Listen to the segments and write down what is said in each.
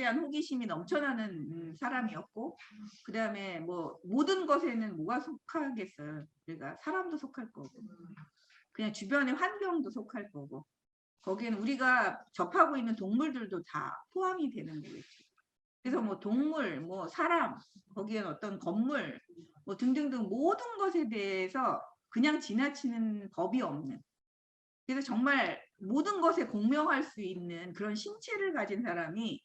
대한 호기심이 넘쳐나는 사람이었고, 그 다음에 뭐 모든 것에는 뭐가 속하겠어요. 그러니까 사람도 속할 거고, 그냥 주변의 환경도 속할 거고, 거기에는 우리가 접하고 있는 동물들도 다 포함이 되는 거겠죠. 그래서 뭐 동물, 뭐 사람, 거기에는 어떤 건물, 뭐 등등등 모든 것에 대해서 그냥 지나치는 법이 없는. 그래서 정말 모든 것에 공명할 수 있는 그런 신체를 가진 사람이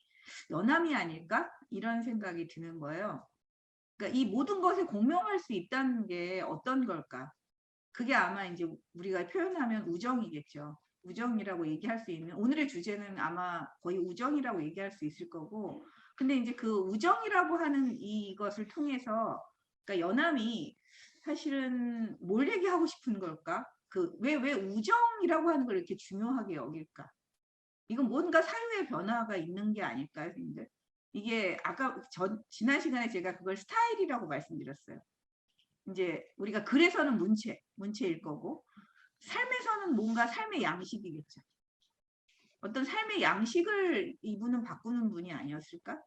연함이 아닐까? 이런 생각이 드는 거예요. 그러니까 이 모든 것에 공명할 수 있다는 게 어떤 걸까? 그게 아마 이제 우리가 표현하면 우정이겠죠. 우정이라고 얘기할 수 있는, 오늘의 주제는 아마 거의 우정이라고 얘기할 수 있을 거고, 근데 이제 그 우정이라고 하는 이것을 통해서, 그러니까 연함이 사실은 뭘 얘기하고 싶은 걸까? 왜 우정이라고 하는 걸 이렇게 중요하게 여길까? 이건 뭔가 사유의 변화가 있는 게 아닐까요, 선생님들? 이게 아까 지난 시간에 제가 그걸 스타일이라고 말씀드렸어요. 이제 우리가 글에서는 문체일 거고, 삶에서는 뭔가 삶의 양식이겠죠. 어떤 삶의 양식을 이분은 바꾸는 분이 아니었을까?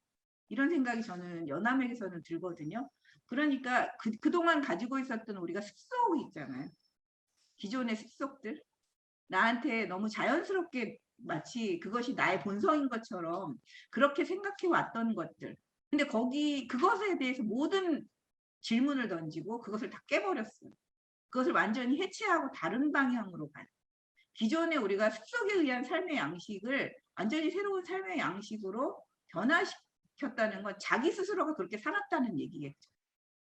이런 생각이 저는 연함에게서는 들거든요. 그러니까 그동안 가지고 있었던 우리가 습속이 있잖아요. 기존의 습속들. 나한테 너무 자연스럽게 마치 그것이 나의 본성인 것처럼 그렇게 생각해 왔던 것들. 근데 그것에 대해서 모든 질문을 던지고 그것을 다 깨버렸어요. 그것을 완전히 해체하고 다른 방향으로 가요. 기존에 우리가 습속에 의한 삶의 양식을 완전히 새로운 삶의 양식으로 변화시켰다는 건 자기 스스로가 그렇게 살았다는 얘기겠죠.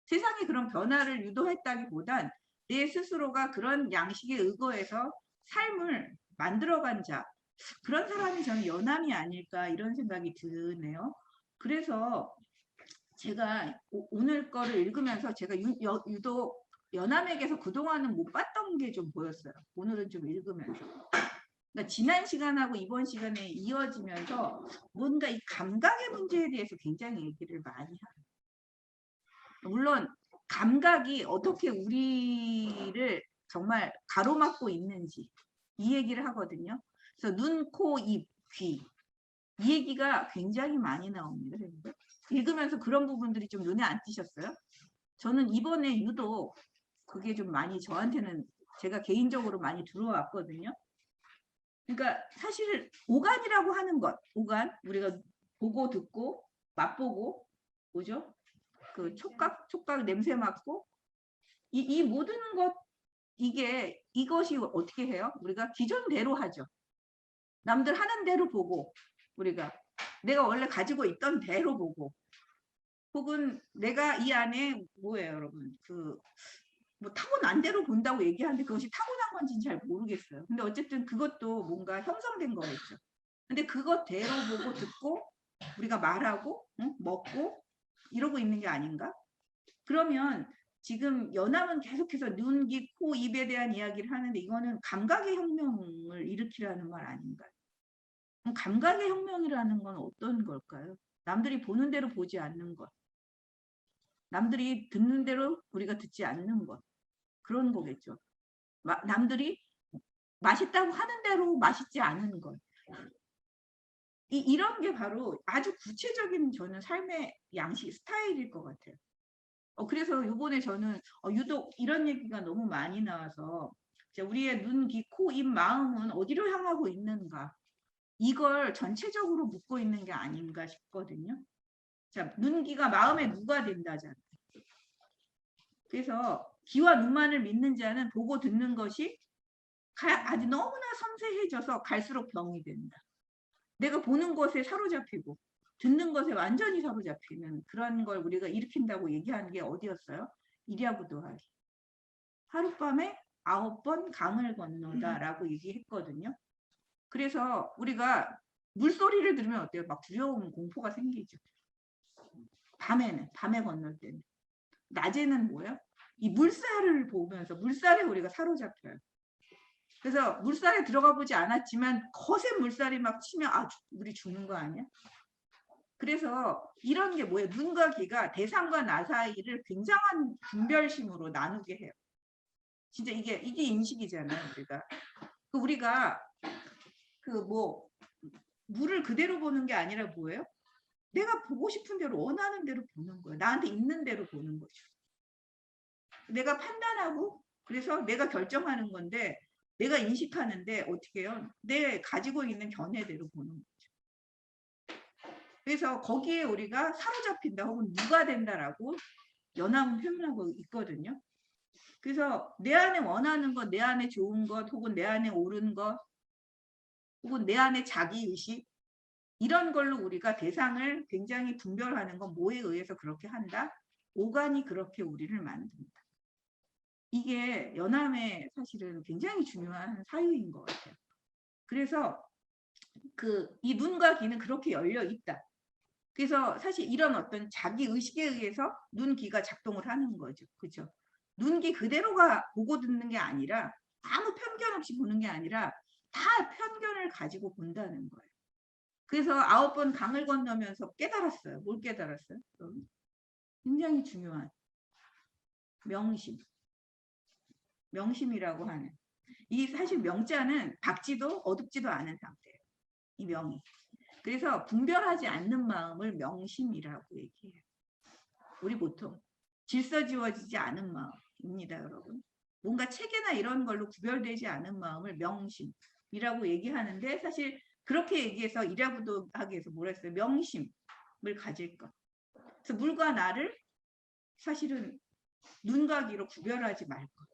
세상에 그런 변화를 유도했다기보단 내 스스로가 그런 양식에 의거해서 삶을 만들어간 자, 그런 사람이 저는 연함이 아닐까 이런 생각이 드네요. 그래서 제가 오늘 거를 읽으면서 제가 유독 연함에게서 그동안은 못 봤던 게 좀 보였어요. 오늘은 좀 읽으면서. 그러니까 지난 시간하고 이번 시간에 이어지면서 뭔가 이 감각의 문제에 대해서 굉장히 얘기를 많이 해요. 물론 감각이 어떻게 우리를 정말 가로막고 있는지 이 얘기를 하거든요. 그래서 눈, 코, 입, 귀 이 얘기가 굉장히 많이 나옵니다. 읽으면서 그런 부분들이 좀 눈에 안 띄셨어요? 저는 이번에 유독 그게 좀 많이 저한테는 제가 개인적으로 많이 들어왔거든요. 그러니까 사실 오간이라고 하는 것, 오간 우리가 보고 듣고 맛보고 뭐죠? 그 촉각 냄새 맡고 이 모든 것 이것이 어떻게 해요? 우리가 기존대로 하죠. 남들 하는 대로 보고 우리가 내가 원래 가지고 있던 대로 보고 혹은 내가 이 안에 뭐예요, 여러분? 뭐 타고난 대로 본다고 얘기하는데 그것이 타고난 건지는 잘 모르겠어요. 근데 어쨌든 그것도 뭔가 형성된 거겠죠. 근데 그것대로 보고 듣고 우리가 말하고 먹고 이러고 있는 게 아닌가? 그러면 지금 연함은 계속해서 눈, 귀, 코, 입에 대한 이야기를 하는데 이거는 감각의 혁명을 일으키라는 말 아닌가요? 그럼 감각의 혁명이라는 건 어떤 걸까요? 남들이 보는 대로 보지 않는 것. 남들이 듣는 대로 우리가 듣지 않는 것. 그런 거겠죠. 남들이 맛있다고 하는 대로 맛있지 않은 것. 이런 게 바로 아주 구체적인 저는 삶의 양식 스타일일 것 같아요. 그래서 이번에 저는 유독 이런 얘기가 너무 많이 나와서 우리의 눈, 귀, 코, 입, 마음은 어디로 향하고 있는가 이걸 전체적으로 묻고 있는 게 아닌가 싶거든요. 자, 눈, 귀가 마음의 누가 된다잖아요. 그래서 귀와 눈만을 믿는 자는 보고 듣는 것이 아주 너무나 섬세해져서 갈수록 병이 된다. 내가 보는 것에 사로잡히고 듣는 것에 완전히 사로잡히는 그런 걸 우리가 일으킨다고 얘기하는 게 어디였어요? 일야구 더하기. 하룻밤에 9번 강을 건너다라고 얘기했거든요. 그래서 우리가 물소리를 들으면 어때요? 막 두려움, 공포가 생기죠. 밤에 건널 때는. 낮에는 뭐예요? 이 물살을 보면서 물살에 우리가 사로잡혀요. 그래서 물살에 들어가 보지 않았지만 거센 물살이 막 치면 우리 죽는 거 아니야? 그래서 이런 게 뭐예요? 눈과 귀가 대상과 나 사이를 굉장한 분별심으로 나누게 해요. 진짜 이게 인식이잖아요. 우리가 물을 그대로 보는 게 아니라 뭐예요? 내가 보고 싶은 대로 원하는 대로 보는 거예요. 나한테 있는 대로 보는 거죠. 내가 판단하고 그래서 내가 결정하는 건데 내가 인식하는데 어떻게 해요? 내 가지고 있는 견해대로 보는 거죠. 그래서 거기에 우리가 사로잡힌다 혹은 누가 된다라고 연합은 표현하고 있거든요. 그래서 내 안에 원하는 것, 내 안에 좋은 것, 혹은 내 안에 옳은 것, 혹은 내 안에 자기의식 이런 걸로 우리가 대상을 굉장히 분별하는 건 뭐에 의해서 그렇게 한다? 오간이 그렇게 우리를 만든다. 이게 연암의 사실은 굉장히 중요한 사유인 것 같아요. 그래서 이 눈과 귀는 그렇게 열려 있다. 그래서 사실 이런 어떤 자기 의식에 의해서 눈, 귀가 작동을 하는 거죠. 그죠? 눈, 귀 그대로가 보고 듣는 게 아니라 아무 편견 없이 보는 게 아니라 다 편견을 가지고 본다는 거예요. 그래서 9번 강을 건너면서 깨달았어요. 뭘 깨달았어요? 굉장히 중요한 명심. 명심이라고 하는. 이 사실 명자는 밝지도 어둡지도 않은 상태예요. 이 명이. 그래서 분별하지 않는 마음을 명심이라고 얘기해요. 우리 보통 질서지워지지 않은 마음입니다, 여러분. 뭔가 체계나 이런 걸로 구별되지 않은 마음을 명심이라고 얘기하는데 사실 그렇게 얘기해서 이라부도하게 해서 뭐라 했어요? 명심을 가질 것. 그래서 물과 나를 사실은 눈과 귀로 구별하지 말 것.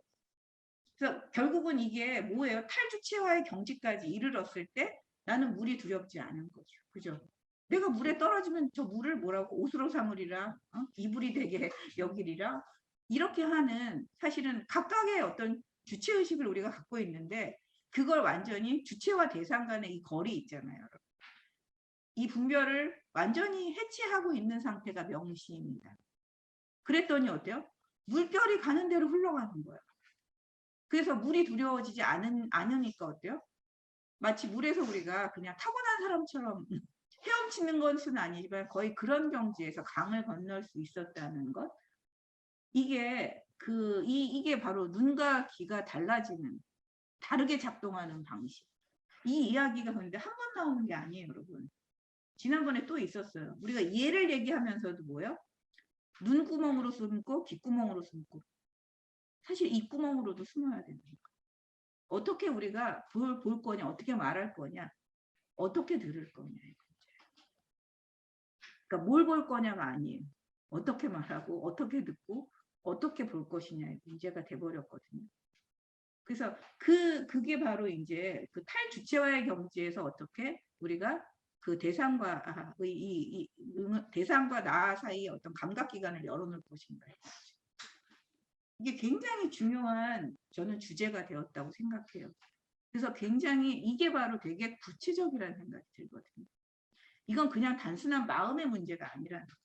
그래서 결국은 이게 뭐예요? 탈주체와의 경지까지 이르렀을 때 나는 물이 두렵지 않은 거죠. 그죠? 내가 물에 떨어지면 저 물을 뭐라고 옷으로 삼으리라, 이불이 되게 여기리라 이렇게 하는 사실은 각각의 어떤 주체의식을 우리가 갖고 있는데 그걸 완전히 주체와 대상 간의 이 거리 있잖아요. 이 분별을 완전히 해체하고 있는 상태가 명심입니다. 그랬더니 어때요? 물결이 가는 대로 흘러가는 거예요. 그래서 물이 두려워지지 않으니까 어때요? 마치 물에서 우리가 그냥 타고난 사람처럼 헤엄치는 것은 아니지만 거의 그런 경지에서 강을 건널 수 있었다는 것. 이게 이게 바로 눈과 귀가 달라지는 다르게 작동하는 방식. 이 이야기가 그런데 한 번 나오는 게 아니에요, 여러분. 지난번에 또 있었어요. 우리가 얘를 얘기하면서도 뭐요? 눈구멍으로 숨고 귓구멍으로 숨고 사실 입구멍으로도 숨어야 됩니다. 어떻게 우리가 볼 거냐, 어떻게 말할 거냐, 어떻게 들을 거냐. 그러니까 뭘 볼 거냐가 아니에요. 어떻게 말하고, 어떻게 듣고, 어떻게 볼 것이냐의 문제가 돼버렸거든요. 그래서 그게 바로 이제 그 탈주체와의 경지에서 어떻게 우리가 그 대상과 대상과 나 사이의 어떤 감각기관을 열어놓을 것인가. 이게 굉장히 중요한 저는 주제가 되었다고 생각해요. 그래서 굉장히 이게 바로 되게 구체적이라는 생각이 들거든요. 이건 그냥 단순한 마음의 문제가 아니라는 거예요.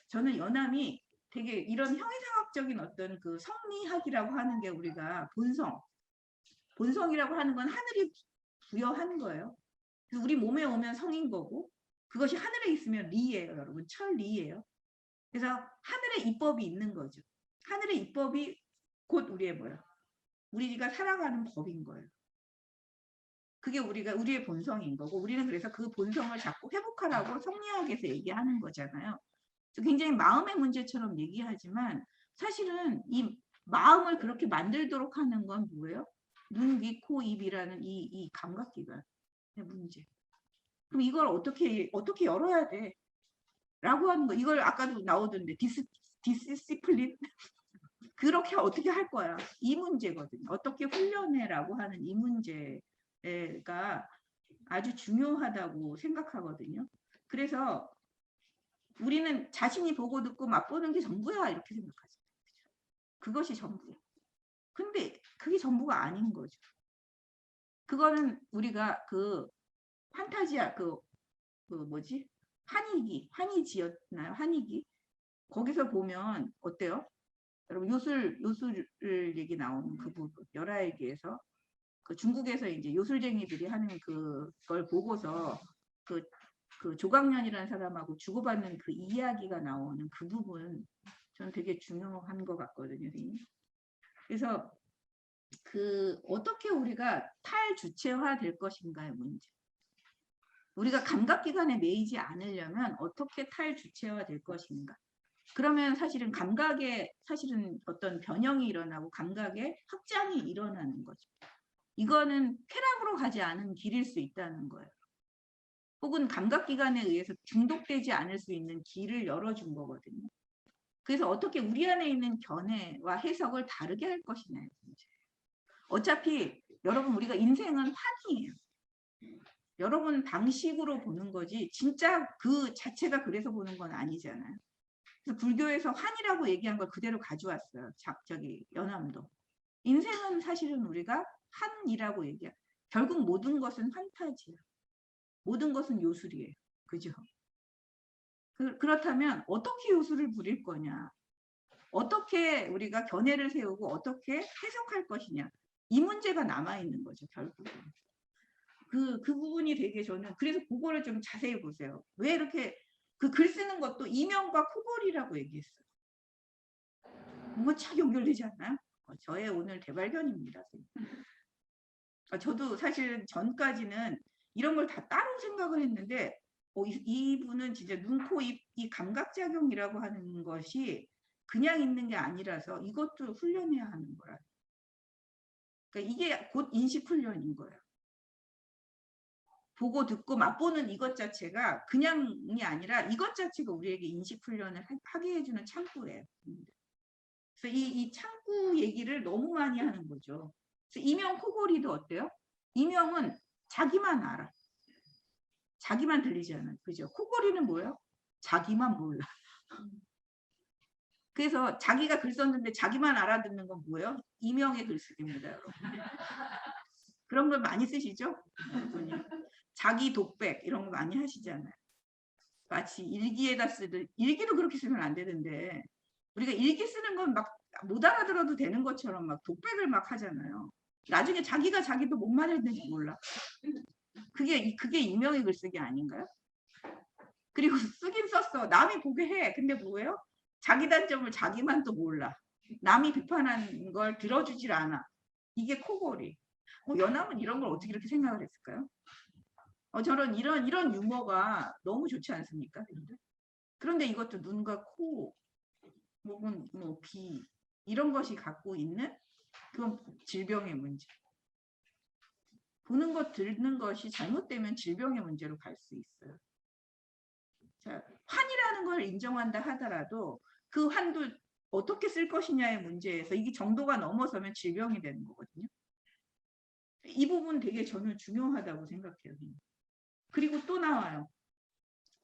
저는 연암이 되게 이런 형이상학적인 어떤 그 성리학이라고 하는 게 우리가 본성이라고 하는 건 하늘이 부여한 거예요. 그래서 우리 몸에 오면 성인 거고 그것이 하늘에 있으면 리예요, 여러분. 천리예요. 그래서 하늘의 입법이 있는 거죠. 하늘의 입법이 곧 우리의 뭐야? 우리가 살아가는 법인 거예요. 그게 우리의 본성인 거고 우리는 그래서 그 본성을 자꾸 회복하라고 성리학에서 얘기하는 거잖아요. 굉장히 마음의 문제처럼 얘기하지만 사실은 이 마음을 그렇게 만들도록 하는 건 뭐예요? 눈, 귀, 코, 입이라는 이 감각기관의 문제. 그럼 이걸 어떻게 열어야 돼? 라고 하는 거. 이걸 아까도 나오던데 디시플린 그렇게 어떻게 할 거야? 이 문제거든요. 어떻게 훈련해라고 하는 이 문제가 아주 중요하다고 생각하거든요. 그래서 우리는 자신이 보고 듣고 맛보는 게 전부야 이렇게 생각하죠. 그것이 전부야. 근데 그게 전부가 아닌 거죠. 그거는 우리가 그 판타지아 뭐지? 한이지였나요? 한이기? 거기서 보면 어때요? 여러분 요술 얘기 나오는 그 부분 열하일기에서 그 중국에서 이제 요술쟁이들이 하는 그걸 보고서 그 조광년이라는 사람하고 주고받는 그 이야기가 나오는 그 부분 저는 되게 중요한 것 같거든요. 그래서 어떻게 우리가 탈주체화 될 것인가의 문제. 우리가 감각기관에 매이지 않으려면 어떻게 탈주체화 될 것인가. 그러면 사실은 감각에 사실은 어떤 변형이 일어나고 감각의 확장이 일어나는 거죠. 이거는 쾌락으로 가지 않은 길일 수 있다는 거예요. 혹은 감각기관에 의해서 중독되지 않을 수 있는 길을 열어준 거거든요. 그래서 어떻게 우리 안에 있는 견해와 해석을 다르게 할 것이냐의 문제예요. 어차피 여러분 우리가 인생은 환이에요. 여러분 방식으로 보는 거지 진짜 그 자체가 그래서 보는 건 아니잖아요. 그래서 불교에서 환이라고 얘기한 걸 그대로 가져왔어요. 저기 연암도. 인생은 사실은 우리가 환이라고 얘기해요. 결국 모든 것은 환타지예요. 모든 것은 요술이에요. 그죠? 그렇다면 어떻게 요술을 부릴 거냐? 어떻게 우리가 견해를 세우고 어떻게 해석할 것이냐? 이 문제가 남아있는 거죠. 결국은. 그 부분이 되게 저는 그래서 그거를 좀 자세히 보세요. 왜 이렇게 그 글 쓰는 것도 이명과 코골이라고 얘기했어요. 뭔가 착 연결되지 않나요? 저의 오늘 대발견입니다. 저도 사실 전까지는 이런 걸 다 따로 생각을 했는데 이분은 진짜 눈, 코, 입, 이 감각작용이라고 하는 것이 그냥 있는 게 아니라서 이것도 훈련해야 하는 거라. 그러니까 이게 곧 인식훈련인 거예요. 보고 듣고 맛보는 이것 자체가 그냥이 아니라 이것 자체가 우리에게 인식훈련을 하게 해주는 창구예요. 그래서 이 창구 얘기를 너무 많이 하는 거죠. 그래서 이명 코골이도 어때요? 이명은 자기만 알아. 자기만 들리지 않아요. 그죠? 코골이는 뭐예요? 자기만 몰라. 그래서 자기가 글 썼는데 자기만 알아듣는 건 뭐예요? 이명의 글쓰기입니다, 여러분. 그런 걸 많이 쓰시죠? 여러분이. 자기 독백 이런 거 많이 하시잖아요. 마치 일기에다 쓰듯 일기도 그렇게 쓰면 안 되는데 우리가 일기 쓰는 건 막 못 알아들어도 되는 것처럼 막 독백을 막 하잖아요. 나중에 자기가 자기도 뭔 말했는지 몰라. 그게 이명의 글쓰기 아닌가요? 그리고 쓰긴 썼어. 남이 보게 해. 근데 뭐예요? 자기 단점을 자기만 또 몰라. 남이 비판하는 걸 들어주질 않아. 이게 코골이. 연합은 이런 걸 어떻게 이렇게 생각을 했을까요? 저런 이런 유머가 너무 좋지 않습니까? 그런데 이것도 눈과 코 혹은 뭐 귀 이런 것이 갖고 있는 그건 질병의 문제. 보는 것 듣는 것이 잘못되면 질병의 문제로 갈 수 있어요. 자, 환이라는 걸 인정한다 하더라도 그 환도 어떻게 쓸 것이냐의 문제에서 이게 정도가 넘어서면 질병이 되는 거거든요. 이 부분 되게 저는 중요하다고 생각해요. 그리고 또 나와요.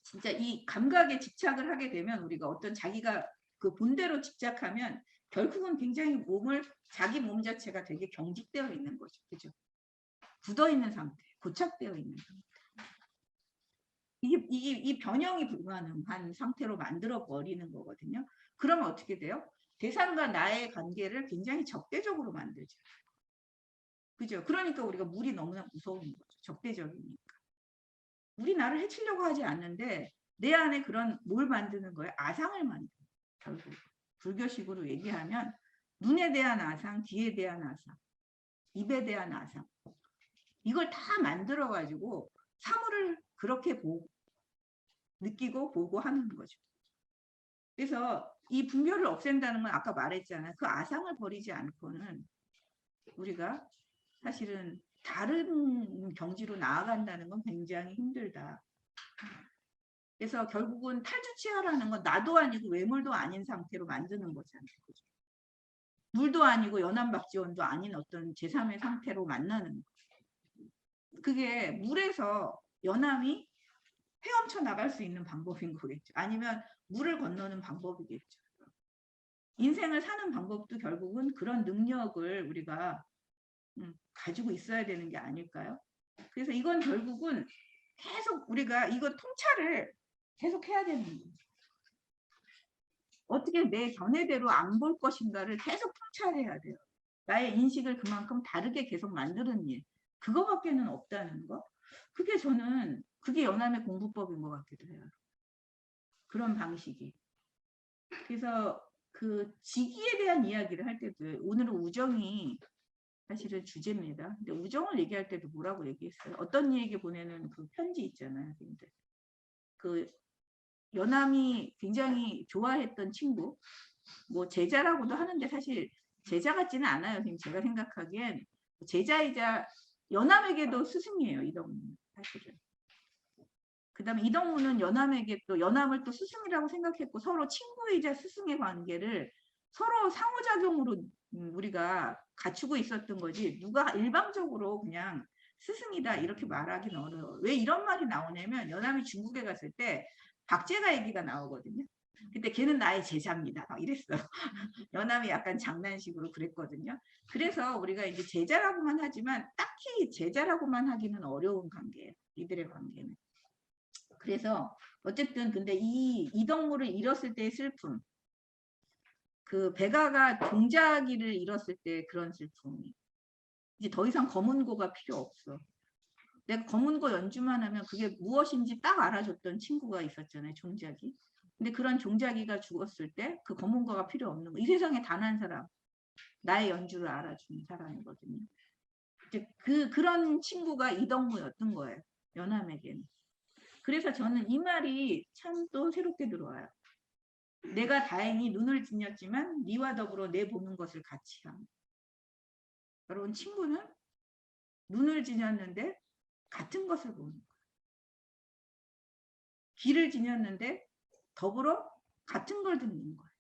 진짜 이 감각에 집착을 하게 되면 우리가 어떤 자기가 그 본대로 집착하면 결국은 굉장히 자기 몸 자체가 되게 경직되어 있는 거죠. 그죠? 굳어 있는 상태, 고착되어 있는 상태. 이 변형이 불가능한 상태로 만들어 버리는 거거든요. 그러면 어떻게 돼요? 대상과 나의 관계를 굉장히 적대적으로 만들죠. 그죠? 그러니까 우리가 물이 너무나 무서운 거죠. 적대적이니까. 물이 나를 해치려고 하지 않는데 내 안에 그런 뭘 만드는 거예요? 아상을 만드는 거예요. 결국 불교식으로 얘기하면 눈에 대한 아상, 귀에 대한 아상, 입에 대한 아상 이걸 다 만들어 가지고 사물을 그렇게 느끼고 보고 하는 거죠. 그래서 이 분별을 없앤다는 건 아까 말했잖아요. 그 아상을 버리지 않고는 우리가 사실은 다른 경지로 나아간다는 건 굉장히 힘들다. 그래서 결국은 탈주치하라는 건 나도 아니고 외물도 아닌 상태로 만드는 거잖아요. 그죠? 물도 아니고 연안박지원도 아닌 어떤 제3의 상태로 만나는 거죠. 그게 물에서 연암이 헤엄쳐 나갈 수 있는 방법인 거겠죠. 아니면 물을 건너는 방법이겠죠. 인생을 사는 방법도 결국은 그런 능력을 우리가 가지고 있어야 되는 게 아닐까요? 그래서 이건 결국은 계속 우리가 이거 통찰을 계속 해야 되는 거예요. 어떻게 내 견해대로 안 볼 것인가를 계속 통찰해야 돼요. 나의 인식을 그만큼 다르게 계속 만드는 일. 그거밖에는 없다는 거. 그게 연암의 공부법인 것 같기도 해요. 그런 방식이. 그래서 그 직위에 대한 이야기를 할 때도 오늘은 우정이 사실은 주제입니다. 근데 우정을 얘기할 때도 뭐라고 얘기했어요? 어떤 이에게 보내는 그 편지 있잖아요. 근데 그 연함이 굉장히 좋아했던 친구, 뭐 제자라고도 하는데 사실 제자 같지는 않아요. 제가 생각하기엔 제자이자 연함에게도 스승이에요. 이동훈은 사실은. 그다음에 이동훈은 연함에게 또 연함을 또 스승이라고 생각했고 서로 친구이자 스승의 관계를 서로 상호작용으로 우리가 갖추고 있었던 거지 누가 일방적으로 그냥 스승이다 이렇게 말하기는 어려워. 왜 이런 말이 나오냐면 연함이 중국에 갔을 때 박제가 얘기가 나오거든요. 그때 걔는 나의 제자입니다. 막 이랬어. 연함이 약간 장난식으로 그랬거든요. 그래서 우리가 이제 제자라고만 하지만 딱히 제자라고만 하기는 어려운 관계예요. 이들의 관계는. 그래서 어쨌든 근데 이 이덕무를 잃었을 때의 슬픔, 그 백아가 종자기를 잃었을 때 그런 슬픔이 이제 더 이상 검은고가 필요 없어. 내가 검은고 연주만 하면 그게 무엇인지 딱 알아줬던 친구가 있었잖아요. 종자기. 근데 그런 종자기가 죽었을 때 그 검은고가 필요 없는 거. 이 세상에 단 한 사람 나의 연주를 알아주는 사람이거든요. 이제 그런 친구가 이덕무였던 거예요. 연함에게는. 그래서 저는 이 말이 참 또 새롭게 들어와요. 내가 다행히 눈을 지녔지만 네와 더불어 내 보는 것을 같이 함. 여러분 친구는 눈을 지녔는데 같은 것을 보는 거예요. 귀를 지녔는데 더불어 같은 걸 듣는 거예요.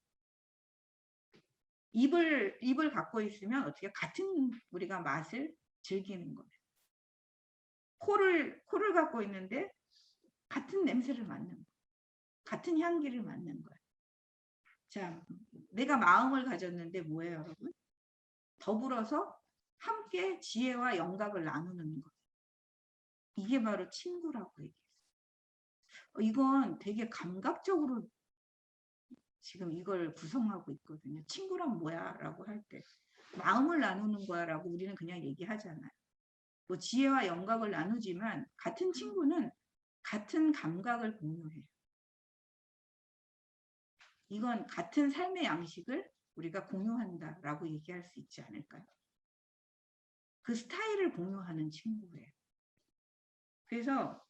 입을 갖고 있으면 어떻게 같은 우리가 맛을 즐기는 거예요. 코를 갖고 있는데 같은 냄새를 맡는 거예요. 같은 향기를 맡는 거예요. 자, 내가 마음을 가졌는데 뭐예요, 여러분? 더불어서 함께 지혜와 영각을 나누는 것. 이게 바로 친구라고 얘기해요. 이건 되게 감각적으로 지금 이걸 구성하고 있거든요. 친구란 뭐야? 라고 할 때. 마음을 나누는 거야 라고 우리는 그냥 얘기하잖아요. 뭐 지혜와 영각을 나누지만 같은 친구는 같은 감각을 공유해요. 이건 같은 삶의 양식을 우리가 공유한다라고 얘기할 수 있지 않을까요? 그 스타일을 공유하는 친구예요. 그래서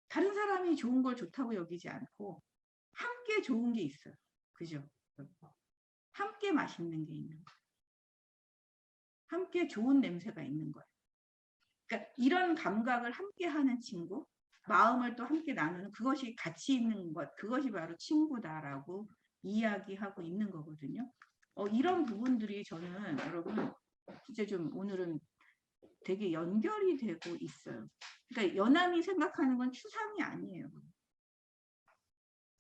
다른 사람이 좋은 걸 좋다고 여기지 않고 함께 좋은 게 있어요. 그죠? 함께 맛있는 게 있는 거예요. 함께 좋은 냄새가 있는 거예요. 그러니까 이런 감각을 함께 하는 친구, 마음을 또 함께 나누는 그것이 같이 있는 것, 그것이 바로 친구다라고 이야기하고 있는 거거든요. 이런 부분들이 저는 여러분 진짜 좀 오늘은 되게 연결이 되고 있어요. 그러니까 연함이 생각하는 건 추상이 아니에요.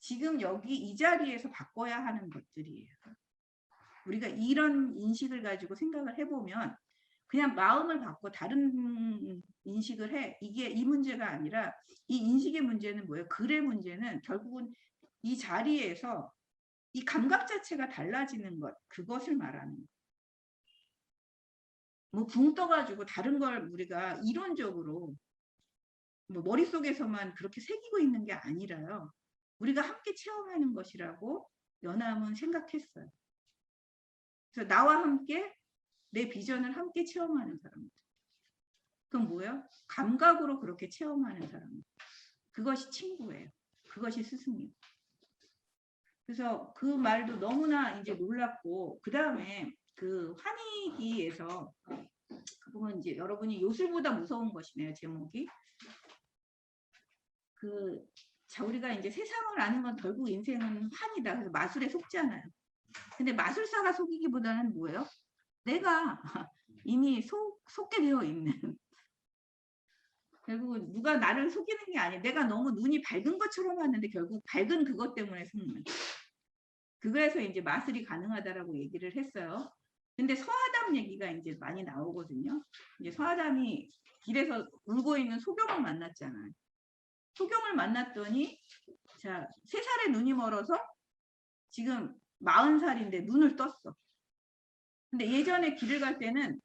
지금 여기 이 자리에서 바꿔야 하는 것들이에요. 우리가 이런 인식을 가지고 생각을 해보면 그냥 마음을 바꿔 다른 인식을 해. 이게 이 문제가 아니라 이 인식의 문제는 뭐예요? 글의 문제는 결국은 이 자리에서 이 감각 자체가 달라지는 것, 그것을 말하는 거예요. 뭐 붕 떠가지고 다른 걸 우리가 이론적으로 뭐 머릿속에서만 그렇게 새기고 있는 게 아니라요. 우리가 함께 체험하는 것이라고 연함은 생각했어요. 그래서 나와 함께 내 비전을 함께 체험하는 사람들. 그건 뭐예요? 감각으로 그렇게 체험하는 사람들. 그것이 친구예요. 그것이 스승이에요. 그래서 그 말도 너무나 이제 놀랍고 그 다음에 그 환희기에서 그 부분 이제 여러분이 요술보다 무서운 것이네요. 제목이. 자, 우리가 이제 세상을 아는 건 결국 인생은 환이다. 그래서 마술에 속잖아요. 근데 마술사가 속이기보다는 뭐예요? 내가 이미 속게 되어 있는. 결국 누가 나를 속이는 게 아니야. 내가 너무 눈이 밝은 것처럼 하는데 결국 밝은 그것 때문에 속는. 그래서 이제 마술이 가능하다라고 얘기를 했어요. 근데 서아담 얘기가 이제 많이 나오거든요. 이제 서아담이 길에서 울고 있는 소경을 만났잖아요. 소경을 만났더니 자, 3살에 눈이 멀어서 지금 40살인데 눈을 떴어. 근데 예전에 길을 갈 때는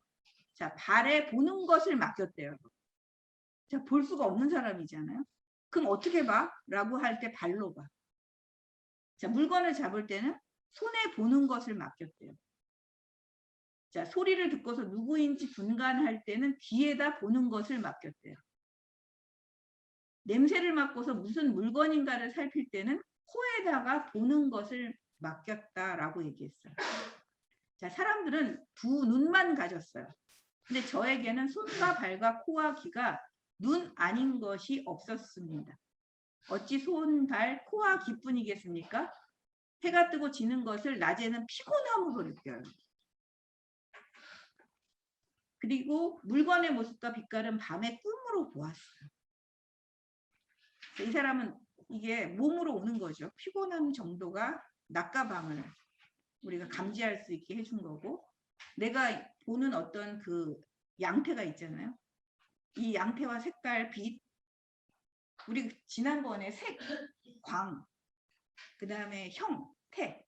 자, 발에 보는 것을 맡겼대요. 자, 볼 수가 없는 사람이잖아요. 그럼 어떻게 봐? 라고 할 때 발로 봐. 자, 물건을 잡을 때는 손에 보는 것을 맡겼대요. 자, 소리를 듣고서 누구인지 분간할 때는 귀에다 보는 것을 맡겼대요. 냄새를 맡고서 무슨 물건인가를 살필 때는 코에다가 보는 것을 맡겼다라고 얘기했어요. 자, 사람들은 두 눈만 가졌어요. 근데 저에게는 손과 발과 코와 귀가 눈 아닌 것이 없었습니다. 어찌 손, 발, 코와 귀뿐이겠습니까? 해가 뜨고 지는 것을 낮에는 피곤함으로 느껴요. 그리고 물건의 모습과 빛깔은 밤에 꿈으로 보았어요. 이 사람은 이게 몸으로 오는 거죠. 피곤한 정도가 낮과 밤을 우리가 감지할 수 있게 해준 거고, 내가 보는 어떤 그 양태가 있잖아요. 이 양태와 색깔, 빛, 우리 지난번에 색, 광, 그 다음에 형, 태,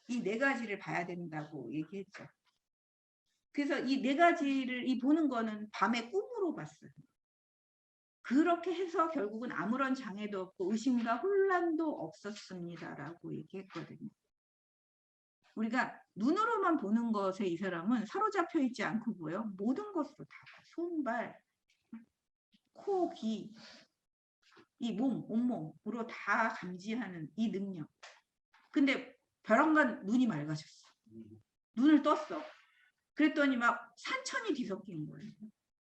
이 네 가지를 봐야 된다고 얘기했죠. 그래서 이 네 가지를 보는 거는 밤에 꿈으로 봤어요. 그렇게 해서 결국은 아무런 장애도 없고 의심과 혼란도 없었습니다라고 얘기했거든요. 우리가 눈으로만 보는 것에 이 사람은 사로잡혀 있지 않고 뭐예요? 모든 것으로 다 손발, 코, 귀, 이 몸, 온몸으로 다 감지하는 이 능력. 근데 벼랑간 눈이 맑아졌어. 눈을 떴어. 그랬더니 막 산천이 뒤섞인 거예요.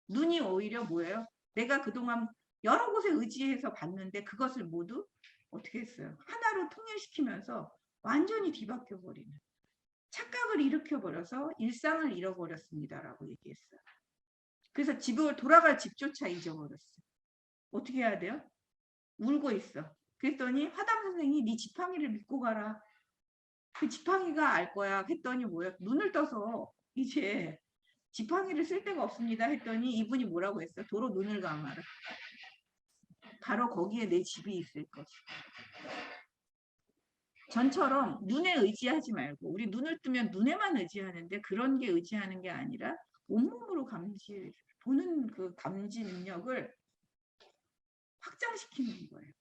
눈이 오히려 뭐예요? 내가 그동안 여러 곳에 의지해서 봤는데 그것을 모두 어떻게 했어요? 하나로 통일시키면서 완전히 뒤바뀌어 버리는. 착각을 일으켜버려서 일상을 잃어버렸습니다라고 얘기했어요. 그래서 집을 돌아갈 집조차 잊어버렸어요. 어떻게 해야 돼요? 울고 있어. 그랬더니 화담 선생이 네 지팡이를 믿고 가라. 그 지팡이가 알 거야. 했더니 뭐야? 눈을 떠서 이제 지팡이를 쓸 데가 없습니다. 했더니 이분이 뭐라고 했어? 도로 눈을 감아라. 바로 거기에 내 집이 있을 것이다. 전처럼 눈에 의지하지 말고 우리 눈을 뜨면 눈에만 의지하는데 그런 게 의지하는 게 아니라 온몸으로 보는 그 감지 능력을 확장시키는 거예요.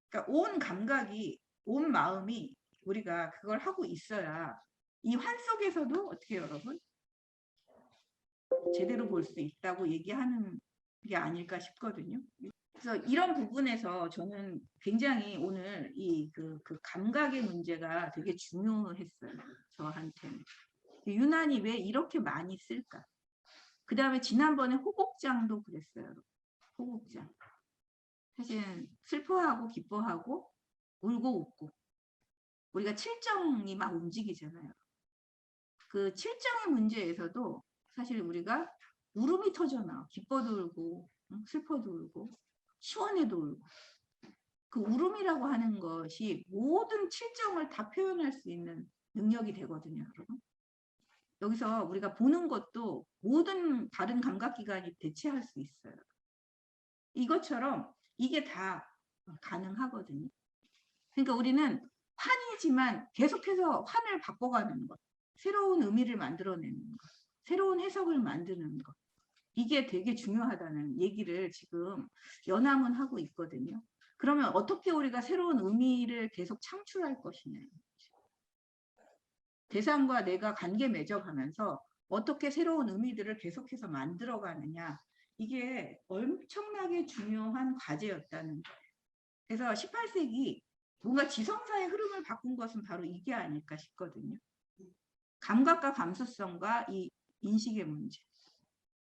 그러니까 온 감각이, 온 마음이 우리가 그걸 하고 있어야 이 환 속에서도 어떻게 여러분 제대로 볼 수 있다고 얘기하는 게 아닐까 싶거든요. 그래서 이런 부분에서 저는 굉장히 오늘 그 감각의 문제가 되게 중요했어요. 저한테는. 유난히 왜 이렇게 많이 쓸까? 그 다음에 지난번에 호곡장도 그랬어요. 호곡장. 사실 슬퍼하고 기뻐하고 울고 웃고 우리가 칠정이 막 움직이잖아요. 그 칠정의 문제에서도 사실 우리가 울음이 터져나와. 기뻐도 울고 슬퍼도 울고 시원해도 울고. 그 울음이라고 하는 것이 모든 칠정을 다 표현할 수 있는 능력이 되거든요, 여러분. 여기서 우리가 보는 것도 모든 다른 감각기관이 대체할 수 있어요. 이것처럼 이게 다 가능하거든요. 그러니까 우리는 환이지만 계속해서 환을 바꿔가는 것, 새로운 의미를 만들어내는 것, 새로운 해석을 만드는 것, 이게 되게 중요하다는 얘기를 지금 연암은 하고 있거든요. 그러면 어떻게 우리가 새로운 의미를 계속 창출할 것이냐. 대상과 내가 관계 맺어가면서 어떻게 새로운 의미들을 계속해서 만들어가느냐. 이게 엄청나게 중요한 과제였다는 거예요. 그래서 18세기 뭔가 지성사의 흐름을 바꾼 것은 바로 이게 아닐까 싶거든요. 감각과 감수성과 이 인식의 문제.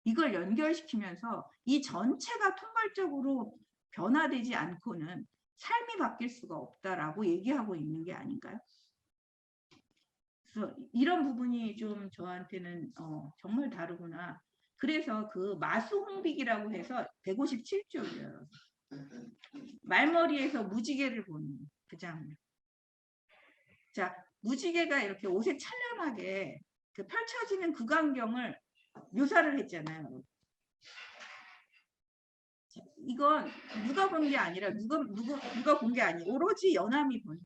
이걸 연결시키면서 이 전체가 통괄적으로 변화되지 않고는 삶이 바뀔 수가 없다라고 얘기하고 있는 게 아닌가요? 그래서 이런 부분이 좀 저한테는 정말 다르구나. 그래서 그 마수홍빅이라고 해서 157쪽이에요. 말머리에서 무지개를 보는 그 장면. 자, 무지개가 이렇게 옷에 찬란하게 그 펼쳐지는 그 광경을 묘사를 했잖아요. 자, 이건 누가 본 게 아니라 누가 본 게 아니에요. 오로지 연암이 본.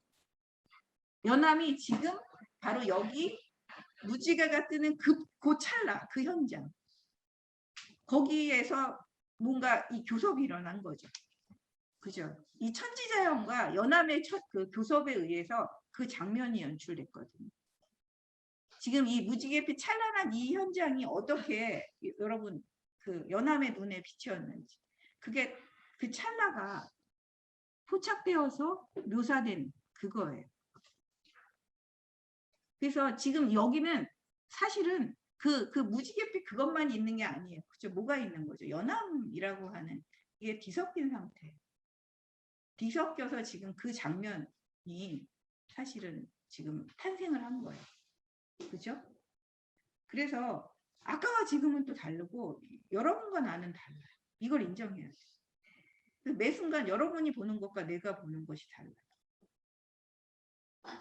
연암이 지금 바로 여기 무지개가 뜨는 그 찰나, 그 현장. 거기에서 뭔가 이 교섭이 일어난 거죠. 그죠? 이 천지자연과 연암의 그 교섭에 의해서 그 장면이 연출됐거든요. 지금 이 무지개빛 찬란한 이 현장이 어떻게 여러분 그 연암의 눈에 비치었는지, 그게 그 찰나가 포착되어서 묘사된 그거예요. 그래서 지금 여기는 사실은 그 무지갯빛 그것만 있는 게 아니에요. 그죠? 뭐가 있는 거죠? 연암이라고 하는 이게 뒤섞인 상태. 뒤섞여서 지금 그 장면이 사실은 지금 탄생을 한 거예요. 그죠? 그래서 아까와 지금은 또 다르고 여러분과 나는 달라요. 이걸 인정해야 돼요. 매 순간 여러분이 보는 것과 내가 보는 것이 달라요.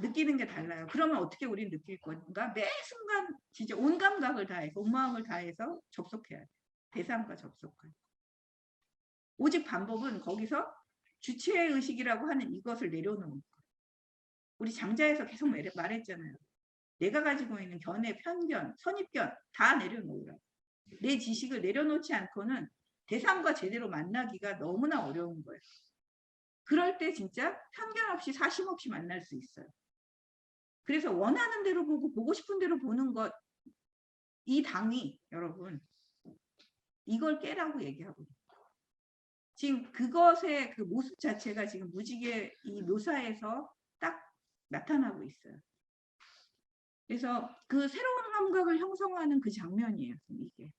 느끼는 게 달라요. 그러면 어떻게 우리는 느낄 건가? 매 순간 진짜 온 감각을 다해서, 온 마음을 다해서 접속해야 돼. 대상과 접속할. 오직 방법은 거기서 주체의식이라고 하는 이것을 내려놓는 거예요. 우리 장자에서 계속 말했잖아요. 내가 가지고 있는 견해, 편견, 선입견 다 내려놓으라고. 내 지식을 내려놓지 않고는 대상과 제대로 만나기가 너무나 어려운 거예요. 그럴 때 진짜 편견 없이 사심 없이 만날 수 있어요. 그래서 원하는 대로 보고 보고 싶은 대로 보는 것, 이 당이 여러분 이걸 깨라고 얘기하고 있어요. 지금 그것의 그 모습 자체가 지금 무지개 이 묘사에서 딱 나타나고 있어요. 그래서 그 새로운 감각을 형성하는 그 장면이에요. 이게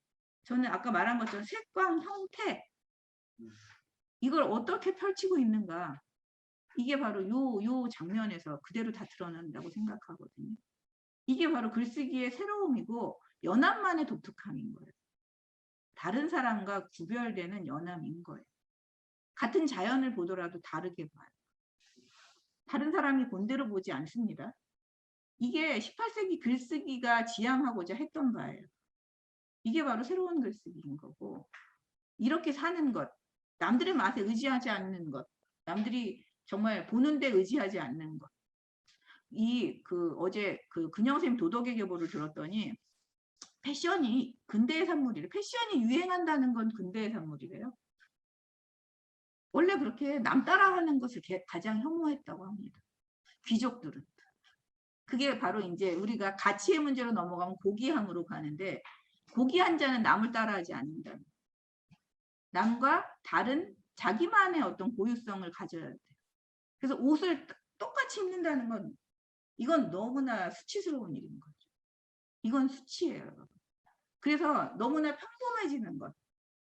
저는 아까 말한 것처럼 색광, 형태 이걸 어떻게 펼치고 있는가, 이게 바로 요 장면에서 그대로 다 드러난다고 생각하거든요. 이게 바로 글쓰기의 새로움이고 연암만의 독특함인 거예요. 다른 사람과 구별되는 연암인 거예요. 같은 자연을 보더라도 다르게 봐요. 다른 사람이 본대로 보지 않습니다. 이게 18세기 글쓰기가 지향하고자 했던 바예요. 이게 바로 새로운 글쓰기인 거고, 이렇게 사는 것, 남들의 맛에 의지하지 않는 것, 남들이 정말 보는데 의지하지 않는 것. 어제 그 근영쌤 도덕의 계보를 들었더니 패션이 근대의 산물이래. 패션이 유행한다는 건 근대의 산물이래요. 원래 그렇게 남 따라하는 것을 가장 혐오했다고 합니다. 귀족들은. 그게 바로 이제 우리가 가치의 문제로 넘어가면 고귀함으로 가는데, 고귀한 자는 남을 따라하지 않는다. 남과 다른 자기만의 어떤 고유성을 가져야 돼. 그래서 옷을 똑같이 입는다는 건 이건 너무나 수치스러운 일인 거죠. 이건 수치예요. 그래서 너무나 평범해지는 것,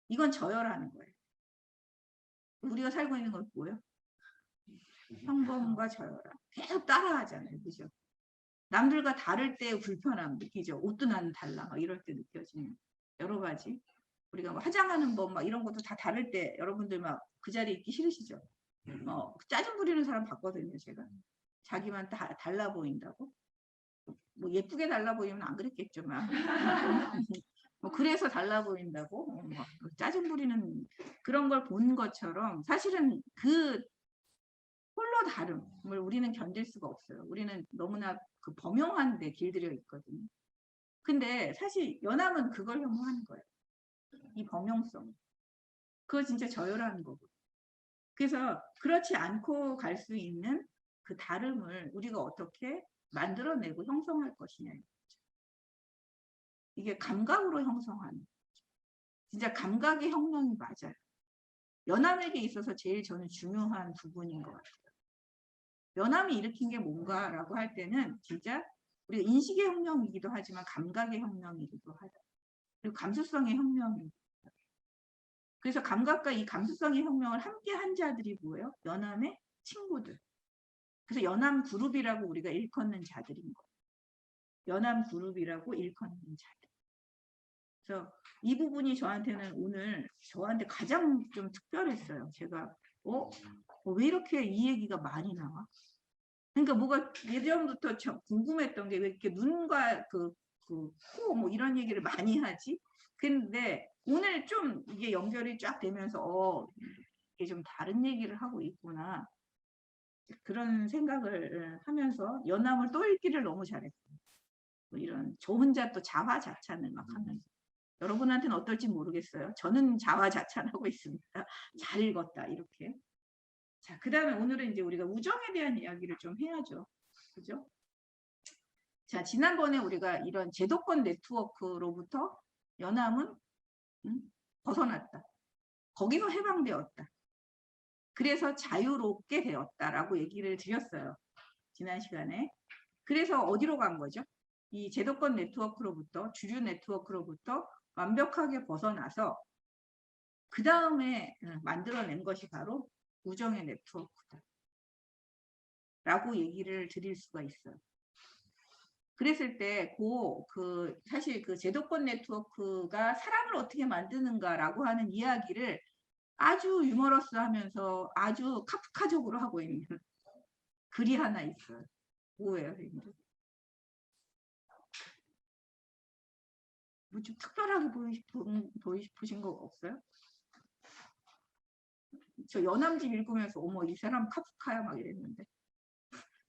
이건 저열하는 거예요. 우리가 살고 있는 건 뭐예요? 평범과 저열함. 계속 따라하잖아요. 그죠? 남들과 다를 때 불편함 느끼죠. 옷도 나는 달라. 막 이럴 때 느껴지는 여러 가지. 우리가 뭐 화장하는 법 막 이런 것도 다 다를 때 여러분들 막 그 자리에 있기 싫으시죠? 짜증 부리는 사람 봤거든요. 제가. 자기만 다 달라 보인다고. 뭐 예쁘게 달라 보이면 안 그랬겠지만. 뭐 그래서 달라 보인다고 막 짜증 부리는 그런 걸 본 것처럼 사실은 그 홀로 다름을 우리는 견딜 수가 없어요. 우리는 너무나 그 범용한 데 길들여 있거든요. 근데 사실 연암은 그걸 혐오하는 거예요. 이 범용성. 그거 진짜 저열한 거고. 그래서 그렇지 않고 갈 수 있는 그 다름을 우리가 어떻게 만들어내고 형성할 것이냐. 이게 감각으로 형성하는 거죠. 진짜 감각의 혁명이 맞아요. 연암에게 있어서 제일 저는 중요한 부분인 것 같아요. 연암이 일으킨 게 뭔가라고 할 때는 진짜 우리가 인식의 혁명이기도 하지만 감각의 혁명이기도 하다. 그리고 감수성의 혁명입니다. 그래서 감각과 이 감수성의 혁명을 함께 한 자들이 뭐예요? 연암의 친구들. 그래서 연암 그룹이라고 우리가 일컫는 자들인 거예요. 연암 그룹이라고 일컫는 자들. 그래서 이 부분이 저한테는 오늘 저한테 가장 좀 특별했어요. 제가 왜 이렇게 이 얘기가 많이 나와? 그러니까 뭐가 예전부터 궁금했던 게 왜 이렇게 눈과 코 뭐 이런 얘기를 많이 하지? 근데 오늘 좀 이게 연결이 쫙 되면서 이게 좀 다른 얘기를 하고 있구나. 그런 생각을 하면서 연암을 또 읽기를 너무 잘했어요. 뭐 이런 저 혼자 또 자화자찬을 막 하면서. 여러분한테는 어떨지 모르겠어요. 저는 자화자찬하고 있습니다. 잘 읽었다 이렇게. 자, 그 다음에 오늘은 이제 우리가 우정에 대한 이야기를 좀 해야죠. 그죠? 자, 지난번에 우리가 이런 제도권 네트워크로부터 연함은 벗어났다. 거기서 해방되었다. 그래서 자유롭게 되었다라고 얘기를 드렸어요. 지난 시간에. 그래서 어디로 간 거죠? 이 제도권 네트워크로부터, 주류 네트워크로부터 완벽하게 벗어나서 그 다음에 만들어낸 것이 바로 우정의 네트워크다. 라고 얘기를 드릴 수가 있어요. 그랬을 때, 사실 그 제도권 네트워크가 사람을 어떻게 만드는가라고 하는 이야기를 아주 유머러스 하면서 아주 카프카적으로 하고 있는 글이 하나 있어요. 뭐예요, 선생님들? 뭐 좀 특별하게 보이신 거 없어요? 저 연암집 읽으면서 어머 이 사람 카프카야 막 이랬는데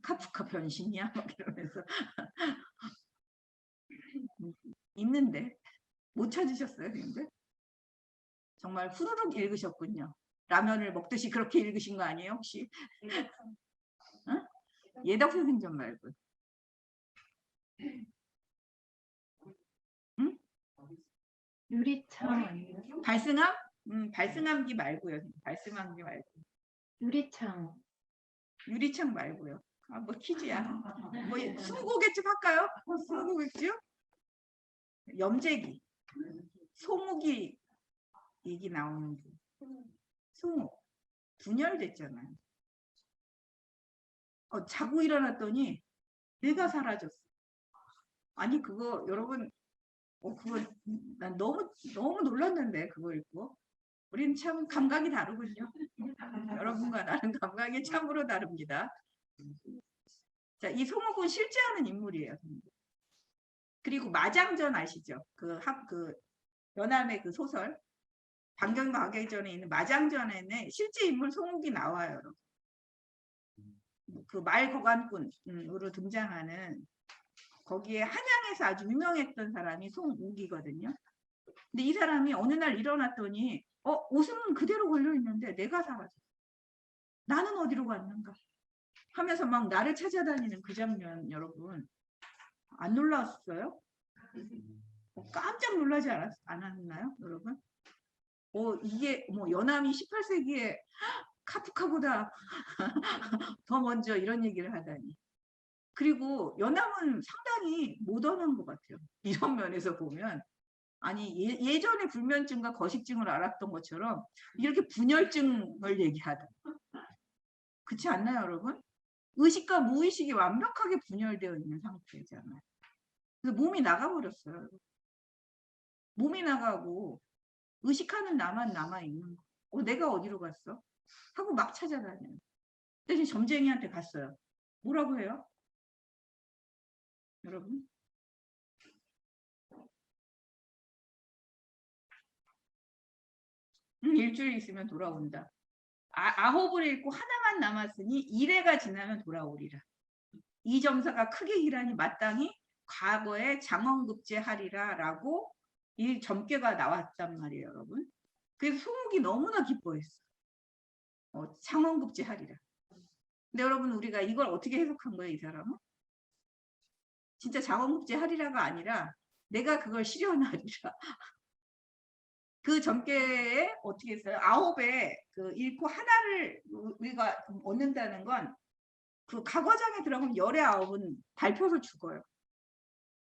카프카 변신이야 막 이러면서 있는데 못 찾으셨어요, 근데? 정말 후루룩 읽으셨군요. 라면을 먹듯이 그렇게 읽으신 거 아니에요, 혹시? 응? 예덕 선생님 말고. 응? 유리창. 발승함? 발승함기 말고요. 발승함기 말고. 유리창. 유리창 말고요. 아, 뭐 퀴즈야. 뭐 스무고개쯤 할까요? 스무고개쯤? 염재기. 소무기 얘기 나오는 게. 소무. 분열됐잖아요. 자고 일어났더니 내가 사라졌어. 아니 그거 여러분 그거 난 너무 놀랐는데 그거 읽고 우린 참 감각이 다르군요. 여러분과 나는 감각이 참으로 다릅니다. 자, 이 송옥은 실제 하는 인물이에요. 그리고 마장전 아시죠? 그 연암의 그 소설 반경과 박애전에 있는 마장전에는 실제 인물 송옥이 나와요. 여러분. 그 말거관꾼으로 등장하는 거기에 한양에서 아주 유명했던 사람이 송옥이거든요. 근데 이 사람이 어느 날 일어났더니 옷은 그대로 걸려있는데 내가 사라졌어. 나는 어디로 갔는가 하면서 막 나를 찾아다니는 그 장면 여러분 안 놀랐어요? 깜짝 놀라지 않았나요 여러분? 이게 뭐 연암이 18세기에 카프카보다 더 먼저 이런 얘기를 하다니. 그리고 연암은 상당히 모던한 것 같아요. 이런 면에서 보면 아니 예전에 불면증과 거식증을 알았던 것처럼 이렇게 분열증을 얘기하다. 그렇지 않나요 여러분? 의식과 무의식이 완벽하게 분열되어 있는 상태잖아요. 그래서 몸이 나가버렸어요. 몸이 나가고 의식하는 나만 남아있는 거. 내가 어디로 갔어? 하고 막 찾아다녀요. 대신 점쟁이한테 갔어요. 뭐라고 해요? 여러분? 일주일 있으면 돌아온다. 아홉을 읽고 하나만 남았으니 1회가 지나면 돌아오리라. 이 점사가 크게 일하니 마땅히 과거에 장원급제하리라 라고 이 점괘가 나왔단 말이에요, 여러분. 그래서 송욱이 너무나 기뻐했어. 장원급제하리라. 근데 여러분 우리가 이걸 어떻게 해석한 거예요, 이 사람은? 진짜 장원급제하리라가 아니라 내가 그걸 실현하리라. 그 점괘에 어떻게 했어요? 9에 그 읽고 하나를 우리가 얻는다는 건 그 과거장에 들어가면 열의 9은 밟혀서 죽어요.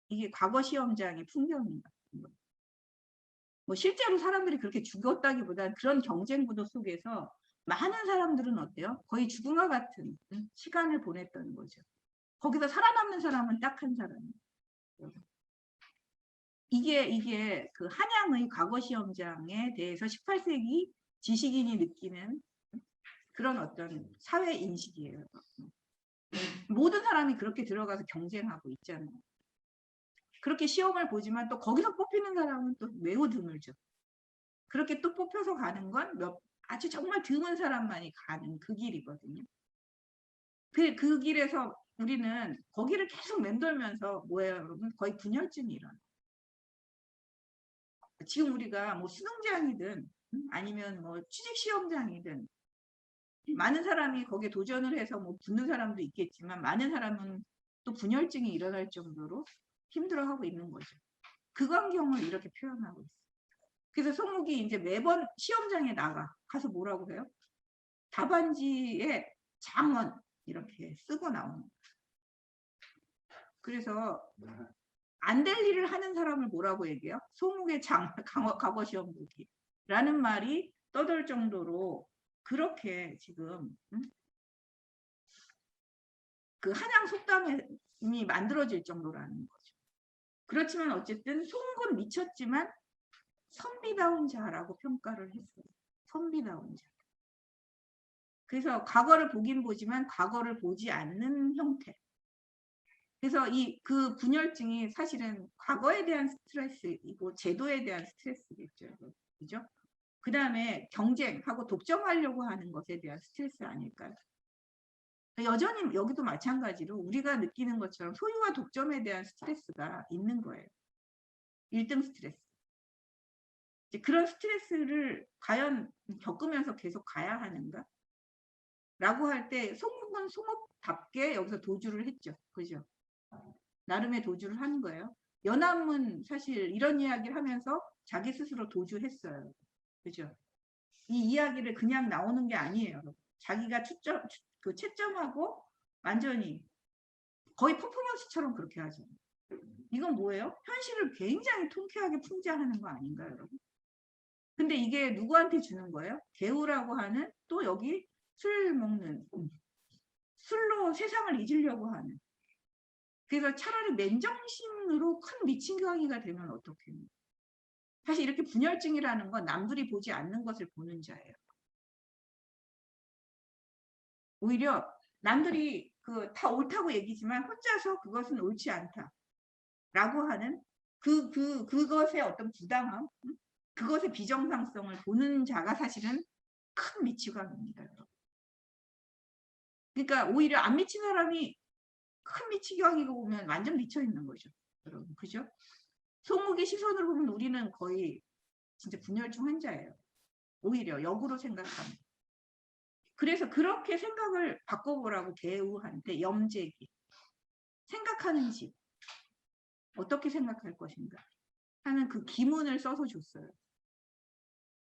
이게 과거 시험장의 풍경입니다. 뭐 실제로 사람들이 그렇게 죽었다기보다는 그런 경쟁 구도 속에서 많은 사람들은 어때요? 거의 죽음과 같은 시간을 보냈던 거죠. 거기서 살아남는 사람은 딱 한 사람이에요. 이게 그 한양의 과거 시험장에 대해서 18세기 지식인이 느끼는 그런 어떤 사회 인식이에요. 모든 사람이 그렇게 들어가서 경쟁하고 있잖아요. 그렇게 시험을 보지만 또 거기서 뽑히는 사람은 또 매우 드물죠. 그렇게 또 뽑혀서 가는 건 아주 정말 드문 사람만이 가는 그 길이거든요. 그 길에서 우리는 거기를 계속 맴돌면서 뭐예요, 여러분? 거의 분열증이 일어나요. 지금 우리가 뭐 수능장이든 아니면 뭐 취직시험장이든 많은 사람이 거기에 도전을 해서 뭐 붙는 사람도 있겠지만 많은 사람은 또 분열증이 일어날 정도로 힘들어하고 있는 거죠. 그 광경을 이렇게 표현하고 있어요. 그래서 송욱이 이제 매번 시험장에 가서 뭐라고 해요? 답안지에 장원 이렇게 쓰고 나오는 거예요. 그래서 안 될 일을 하는 사람을 뭐라고 얘기해요? 송욱의 과거 시험 보기라는 말이 떠돌 정도로 그렇게 지금 그 한양 속담이 만들어질 정도라는 거죠. 그렇지만 어쨌든 송욱은 미쳤지만 선비다운 자라고 평가를 했어요. 선비다운 자. 그래서 과거를 보긴 보지만 과거를 보지 않는 형태. 그래서 그 분열증이 사실은 과거에 대한 스트레스이고 제도에 대한 스트레스겠죠. 그죠? 그 다음에 경쟁하고 독점하려고 하는 것에 대한 스트레스 아닐까요? 여전히 여기도 마찬가지로 우리가 느끼는 것처럼 소유와 독점에 대한 스트레스가 있는 거예요. 1등 스트레스. 이제 그런 스트레스를 과연 겪으면서 계속 가야 하는가? 라고 할 때 송욱은 송욱답게 여기서 도주를 했죠. 그죠? 나름의 도주를 하는 거예요. 연암은 사실 이런 이야기를 하면서 자기 스스로 도주했어요. 그죠? 이 이야기를 그냥 나오는 게 아니에요. 자기가 채점하고 완전히 거의 퍼포먼스처럼 그렇게 하죠. 이건 뭐예요? 현실을 굉장히 통쾌하게 풍자하는 거 아닌가요, 여러분? 근데 이게 누구한테 주는 거예요? 개우라고 하는 또 여기 술 먹는 술로 세상을 잊으려고 하는. 그래서 차라리 맨정신으로 큰 미친광이가 되면 어떡해요? 사실 이렇게 분열증이라는 건 남들이 보지 않는 것을 보는 자예요. 오히려 남들이 다 옳다고 얘기지만 혼자서 그것은 옳지 않다. 라고 하는 그것의 어떤 부당함, 그것의 비정상성을 보는 자가 사실은 큰 미치광입니다. 그러니까 오히려 안 미친 사람이 큰 미치광이고 보면 완전 미쳐 있는 거죠. 여러분, 그죠? 송욱의 시선으로 보면 우리는 거의 진짜 분열증 환자예요. 오히려 역으로 생각하면. 그래서 그렇게 생각을 바꿔보라고 개우한테 염제기. 생각하는 집. 어떻게 생각할 것인가 하는 그 기문을 써서 줬어요.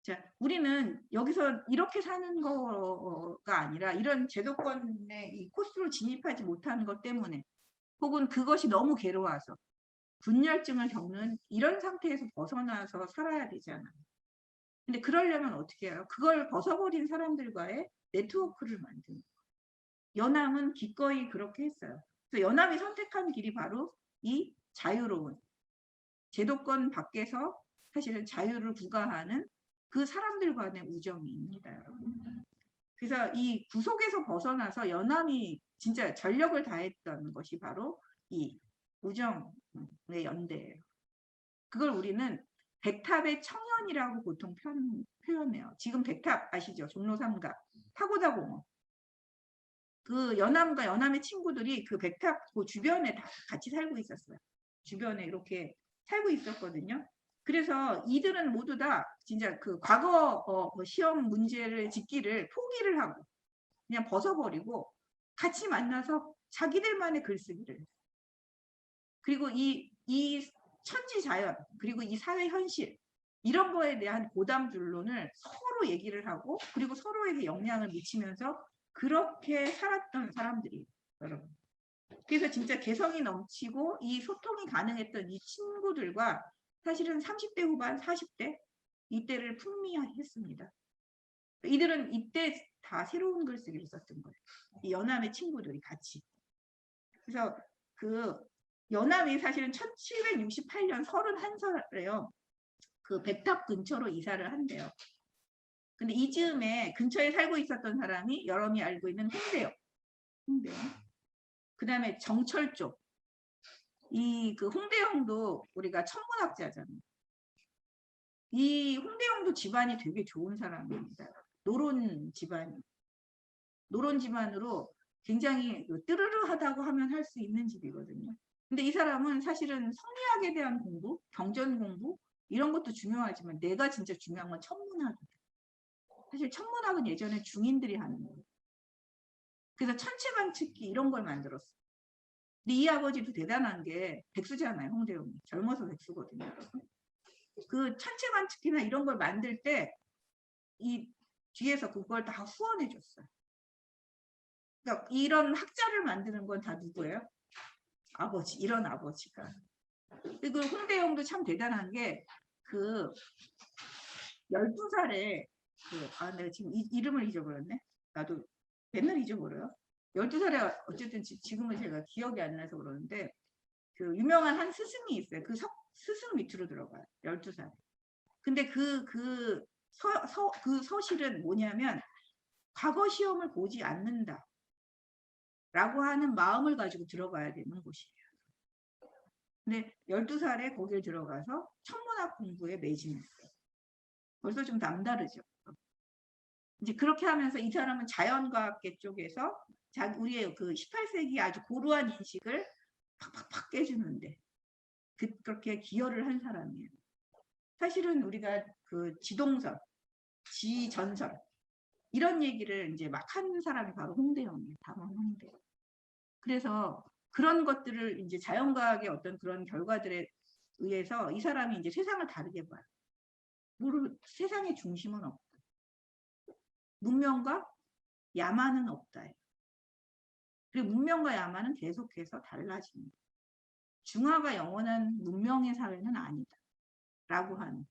자, 우리는 여기서 이렇게 사는 거가 아니라 이런 제도권의 이 코스로 진입하지 못하는 것 때문에 혹은 그것이 너무 괴로워서 분열증을 겪는 이런 상태에서 벗어나서 살아야 되잖아요. 근데 그러려면 어떻게 해요? 그걸 벗어버린 사람들과의 네트워크를 만드는 거예요. 연암은 기꺼이 그렇게 했어요. 그래서 연암이 선택한 길이 바로 이 자유로운 제도권 밖에서 사실은 자유를 부과하는 그 사람들 간의 우정입니다, 여러분. 그래서 이 구속에서 벗어나서 연암이 진짜 전력을 다했던 것이 바로 이 우정의 연대예요. 그걸 우리는 백탑의 청년이라고 보통 표현해요. 지금 백탑 아시죠? 종로 3가 파고다공원. 그 연암과 연암의 친구들이 그 백탑 그 주변에 다 같이 살고 있었어요. 주변에 이렇게 살고 있었거든요. 그래서 이들은 모두 다 진짜 그 과거 시험 문제를 짓기를 포기를 하고 그냥 벗어버리고 같이 만나서 자기들만의 글쓰기를 했어요. 그리고 이 천지자연 그리고 이 사회 현실 이런 거에 대한 고담준론을 서로 얘기를 하고 그리고 서로에게 영향을 미치면서 그렇게 살았던 사람들이 여러분. 그래서 진짜 개성이 넘치고 이 소통이 가능했던 이 친구들과 사실은 30대 후반 40대 이때를 풍미했습니다. 이들은 이때 다 새로운 글쓰기를 썼던 거예요. 이 연암의 친구들이 같이. 그래서 그 연암이 사실은 1768년 31살에요. 그 백탑 근처로 이사를 한대요. 근데 이 즈음에 근처에 살고 있었던 사람이 여러분이 알고 있는 홍대요. 홍대. 그 다음에 정철 쪽. 그 홍대영도 우리가 천문학자잖아요. 이 홍대영도 집안이 되게 좋은 사람입니다. 노론 집안. 노론 집안으로 굉장히 뜨르르하다고 하면 할 수 있는 집이거든요. 근데 이 사람은 사실은 성리학에 대한 공부, 경전 공부 이런 것도 중요하지만 내가 진짜 중요한 건 천문학이에요. 사실 천문학은 예전에 중인들이 하는 거예요. 그래서 천체관측기 이런 걸 만들었어요. 근데 이 아버지도 대단한 게 백수잖아요. 홍대웅이. 젊어서 백수거든요. 여러분. 그 천체관측기나 이런 걸 만들 때 이 뒤에서 그걸 다 후원해 줬어요. 그러니까 이런 학자를 만드는 건 다 누구예요? 아버지. 이런 아버지가. 그리고 홍대웅도 참 대단한 게 그 12살에 내가 지금 이름을 잊어버렸네. 나도 맨날 잊어버려요. 12살에 어쨌든 지금은 제가 기억이 안 나서 그러는데 그 유명한 한 스승이 있어요. 그 스승 밑으로 들어가요. 12살. 근데 그 서실은 뭐냐면 과거 시험을 보지 않는다. 라고 하는 마음을 가지고 들어가야 되는 곳이에요. 근데 12살에 거길 들어가서 천문학 공부에 매진했어요. 벌써 좀 남다르죠. 이제 그렇게 하면서 이 사람은 자연과학계 쪽에서 우리의 그 18세기 아주 고루한 인식을 팍팍팍 깨주는데 그렇게 기여를 한 사람이에요. 사실은 우리가 그 지동설, 지전설 이런 얘기를 이제 막 하는 사람이 바로 홍대영이에요. 담원 홍대영. 그래서 그런 것들을 이제 자연과학의 어떤 그런 결과들에 의해서 이 사람이 이제 세상을 다르게 봐요. 세상의 중심은 없다. 문명과 야만은 없다. 그리고 문명과 야만은 계속해서 달라집니다. 중화가 영원한 문명의 사회는 아니다. 라고 하는.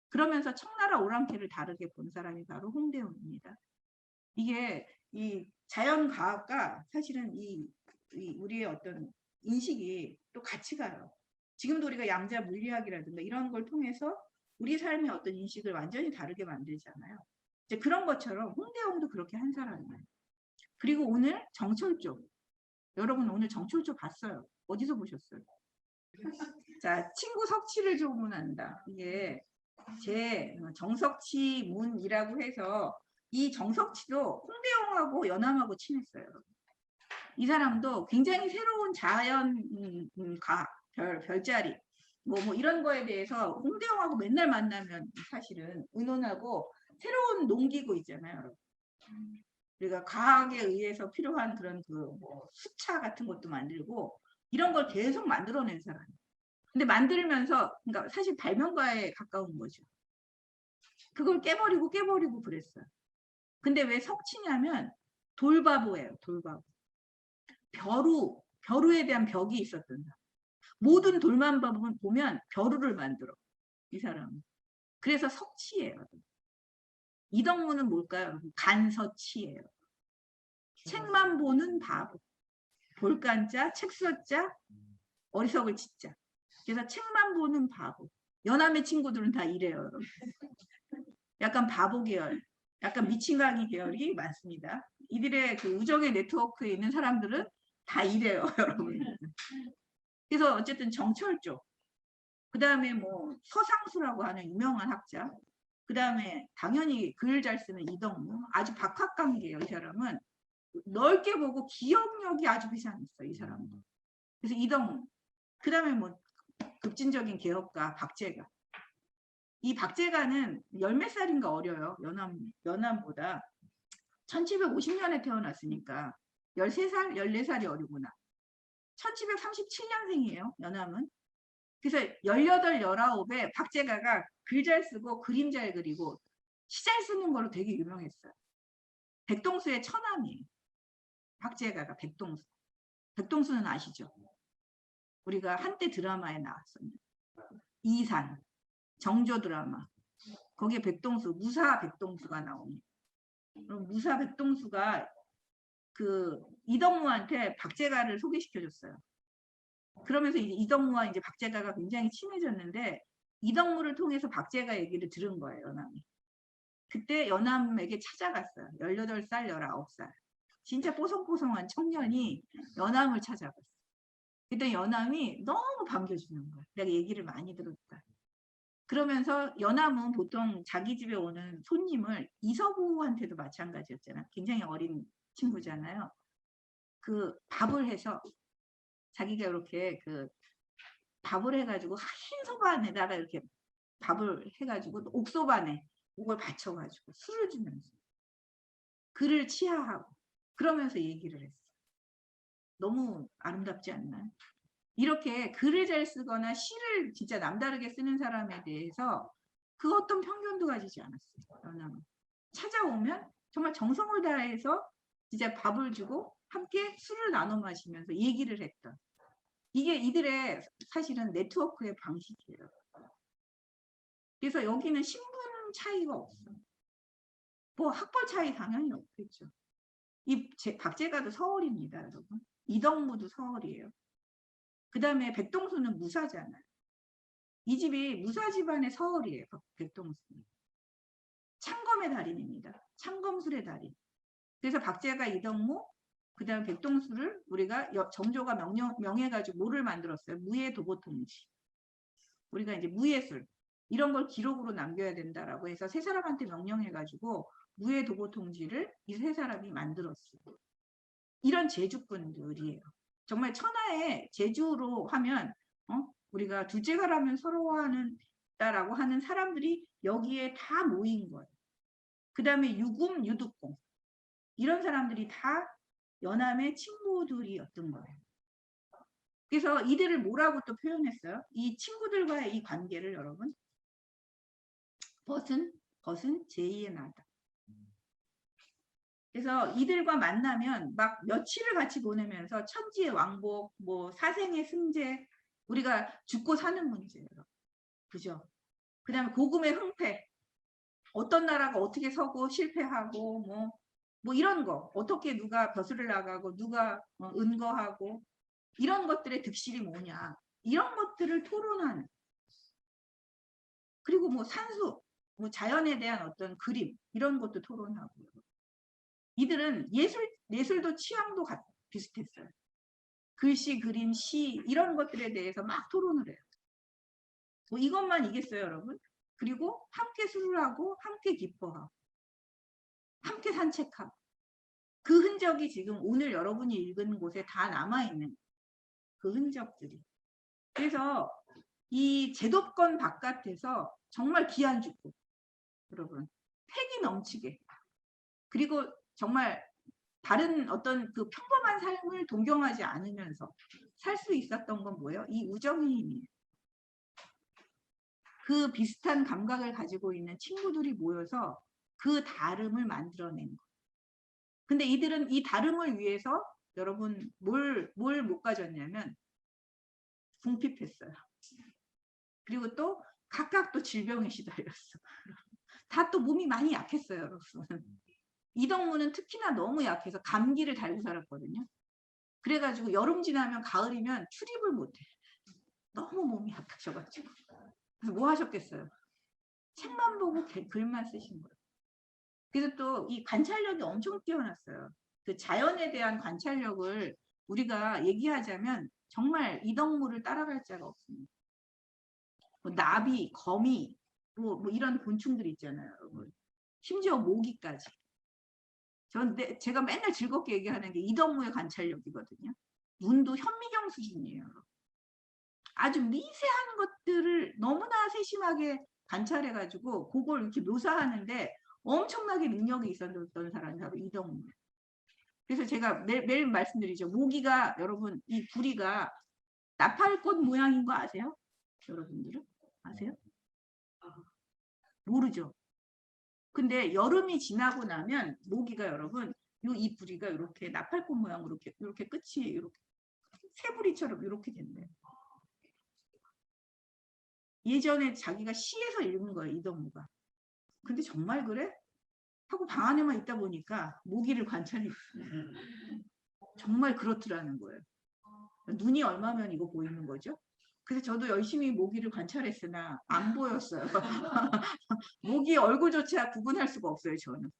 그러면서 청나라 오랑캐를 다르게 본 사람이 바로 홍대웅입니다. 이게 이 자연과학과 사실은 우리의 어떤 인식이 또 같이 가요. 지금도 우리가 양자 물리학이라든가 이런 걸 통해서 우리 삶의 어떤 인식을 완전히 다르게 만들잖아요. 이제 그런 것처럼 홍대웅도 그렇게 한 사람이에요. 그리고 오늘 정철조. 여러분 오늘 정철조 봤어요. 어디서 보셨어요? 자, 친구 석치를 조문한다. 이게 제 정석치 문이라고 해서 이 정석치도 홍대영하고 연암하고 친했어요. 이 사람도 굉장히 새로운 자연 별자리 뭐 이런 거에 대해서 홍대영하고 맨날 만나면 사실은 의논하고 새로운 농기구 있잖아요. 우리가 과학에 의해서 필요한 그런 뭐 수차 같은 것도 만들고 이런 걸 계속 만들어낸 사람. 근데 만들면서 그러니까 사실 발명가에 가까운 거죠. 그걸 깨버리고 그랬어요. 근데 왜 석치냐면 돌바보예요. 돌바보. 벼루에 대한 벽이 있었던 사람. 모든 돌만 보면 벼루를 만들어. 이 사람은. 그래서 석치예요. 이덕무는 뭘까요? 간서치예요. 책만 보는 바보. 볼간자, 책서자, 어리석을 짓자. 그래서 책만 보는 바보. 연암의 친구들은 다 이래요. 여러분. 약간 바보 계열, 약간 미친강이 계열이 많습니다. 이들의 그 우정의 네트워크에 있는 사람들은 다 이래요. 여러분. 그래서 어쨌든 정철조. 그 다음에 뭐 서상수라고 하는 유명한 학자. 그 다음에 당연히 글 잘 쓰는 이덕무. 아주 박학관계예요. 이 사람은. 넓게 보고 기억력이 아주 비상했어요. 이 사람도. 그래서 이덕무. 그 다음에 뭐 급진적인 개혁가 박제가. 이 박제가는 열 몇 살인가 어려요. 연암보다. 1750년에 태어났으니까 13살, 14살이 어리구나. 1737년생이에요. 연암은. 그래서 18, 19에 박제가가 글 잘 쓰고 그림 잘 그리고 시 잘 쓰는 걸로 되게 유명했어요. 백동수의 처남이에요. 박제가가 백동수. 백동수는 아시죠? 우리가 한때 드라마에 나왔었는데 이산, 정조 드라마. 거기에 백동수, 무사 백동수가 나옵니다. 그럼 무사 백동수가 그 이덕무한테 박제가를 소개시켜줬어요. 그러면서 이덕무와 이제 박제가가 굉장히 친해졌는데 이덕무를 통해서 박제가 얘기를 들은 거예요. 연암이. 그때 연암에게 찾아갔어요. 18살, 19살. 진짜 뽀송뽀송한 청년이 연암을 찾아갔어요. 그때 연암이 너무 반겨주는 거예요. 내가 얘기를 많이 들었다. 그러면서 연암은 보통 자기 집에 오는 손님을 이서구한테도 마찬가지였잖아요. 굉장히 어린 친구잖아요. 그 밥을 해서 자기가 이렇게 그 밥을 해가지고 흰 소반에다가 이렇게 밥을 해가지고 옥소반에 목을 받쳐가지고 술을 주면서 그를 치하하고 그러면서 얘기를 했어요. 너무 아름답지 않나요? 이렇게 글을 잘 쓰거나 시를 진짜 남다르게 쓰는 사람에 대해서 그 어떤 편견도 가지지 않았어요. 연암은. 찾아오면 정말 정성을 다해서 진짜 밥을 주고 함께 술을 나눠 마시면서 얘기를 했던, 이게 이들의 사실은 네트워크의 방식이에요. 그래서 여기는 신분 차이가 없어. 뭐 학벌 차이 당연히 없겠죠. 박제가도 서울입니다, 여러분. 이덕무도 서울이에요. 그 다음에 백동수는 무사잖아요. 이 집이 무사 집안의 서울이에요, 백동수는. 창검의 달인입니다. 창검술의 달인. 그래서 박제가 이덕무, 그 다음에 백동수를 우리가 정조가 명해가지고 뭐를 만들었어요? 무예도보통지. 우리가 이제 무예술 이런 걸 기록으로 남겨야 된다라고 해서 세 사람한테 명령해가지고 무예도보통지를 이 세 사람이 만들었어요. 이런 제주꾼들이에요. 정말 천하의 제주로 하면 우리가 둘째가라면 서러워하는다라고 하는 사람들이 여기에 다 모인 거예요. 그 다음에 유금, 유득공 이런 사람들이 다 연암의 친구들이었던 거예요. 그래서 이들을 뭐라고 또 표현했어요? 이 친구들과의 이 관계를 여러분, 벗은 제2의 나다. 그래서 이들과 만나면 막 며칠을 같이 보내면서 천지의 왕복, 뭐 사생의 승제, 우리가 죽고 사는 문제예요. 그죠? 그 다음에 고금의 흥패, 어떤 나라가 어떻게 서고 실패하고 뭐 이런 거, 어떻게 누가 벼슬을 나가고 누가 은거하고 이런 것들의 득실이 뭐냐, 이런 것들을 토론하는, 그리고 뭐 산수, 뭐 자연에 대한 어떤 그림 이런 것도 토론하고요. 이들은 예술도 취향도 비슷했어요. 글씨, 그림, 시 이런 것들에 대해서 막 토론을 해요. 뭐 이것만 이겠어요, 여러분? 그리고 함께 술을 하고 함께 기뻐하고 함께 산책하고 그 흔적이 지금 오늘 여러분이 읽은 곳에 다 남아있는 그 흔적들이. 그래서 이 제도권 바깥에서 정말 귀한 주권, 여러분, 패기 넘치게, 그리고 정말 다른 어떤 그 평범한 삶을 동경하지 않으면서 살 수 있었던 건 뭐예요? 이 우정의 힘이에요. 그 비슷한 감각을 가지고 있는 친구들이 모여서 그 다름을 만들어낸 거예요. 근데 이들은 이 다름을 위해서 여러분 뭘 못 가졌냐면 궁핍했어요. 그리고 또 각각 또 질병에 시달렸어. 다 또 몸이 많이 약했어요, 여러분. 이덕무는 특히나 너무 약해서 감기를 달고 살았거든요. 그래가지고 여름 지나면 가을이면 출입을 못해. 너무 몸이 약하셔가지고. 그래서 뭐 하셨겠어요? 책만 보고 글만 쓰신 거예요. 그래서 또 이 관찰력이 엄청 뛰어났어요. 그 자연에 대한 관찰력을 우리가 얘기하자면 정말 이덕무를 따라갈 자가 없습니다. 뭐 나비, 거미, 뭐 이런 곤충들 있잖아요, 여러분. 심지어 모기까지. 제가 맨날 즐겁게 얘기하는 게 이덕무의 관찰력이거든요. 눈도 현미경 수준이에요. 아주 미세한 것들을 너무나 세심하게 관찰해가지고 그걸 이렇게 묘사하는데 엄청나게 능력이 있었던 사람이 바로 이덕무예요. 그래서 제가 매일 말씀드리죠. 모기가 여러분 이 부리가 나팔꽃 모양인 거 아세요? 여러분들은 아세요? 모르죠. 근데 여름이 지나고 나면 모기가 여러분 이 부리가 이렇게 나팔꽃 모양으로 이렇게 끝이 이렇게 새부리처럼 이렇게 된대요. 예전에 자기가 시에서 읽은 거예요, 이덕무가. 근데 정말 그래? 하고 방 안에만 있다 보니까 모기를 관찰했어요. 정말 그렇더라는 거예요. 눈이 얼마면 이거 보이는 거죠? 그래서 저도 열심히 모기를 관찰했으나 안 보였어요. 모기 얼굴조차 구분할 수가 없어요, 저는.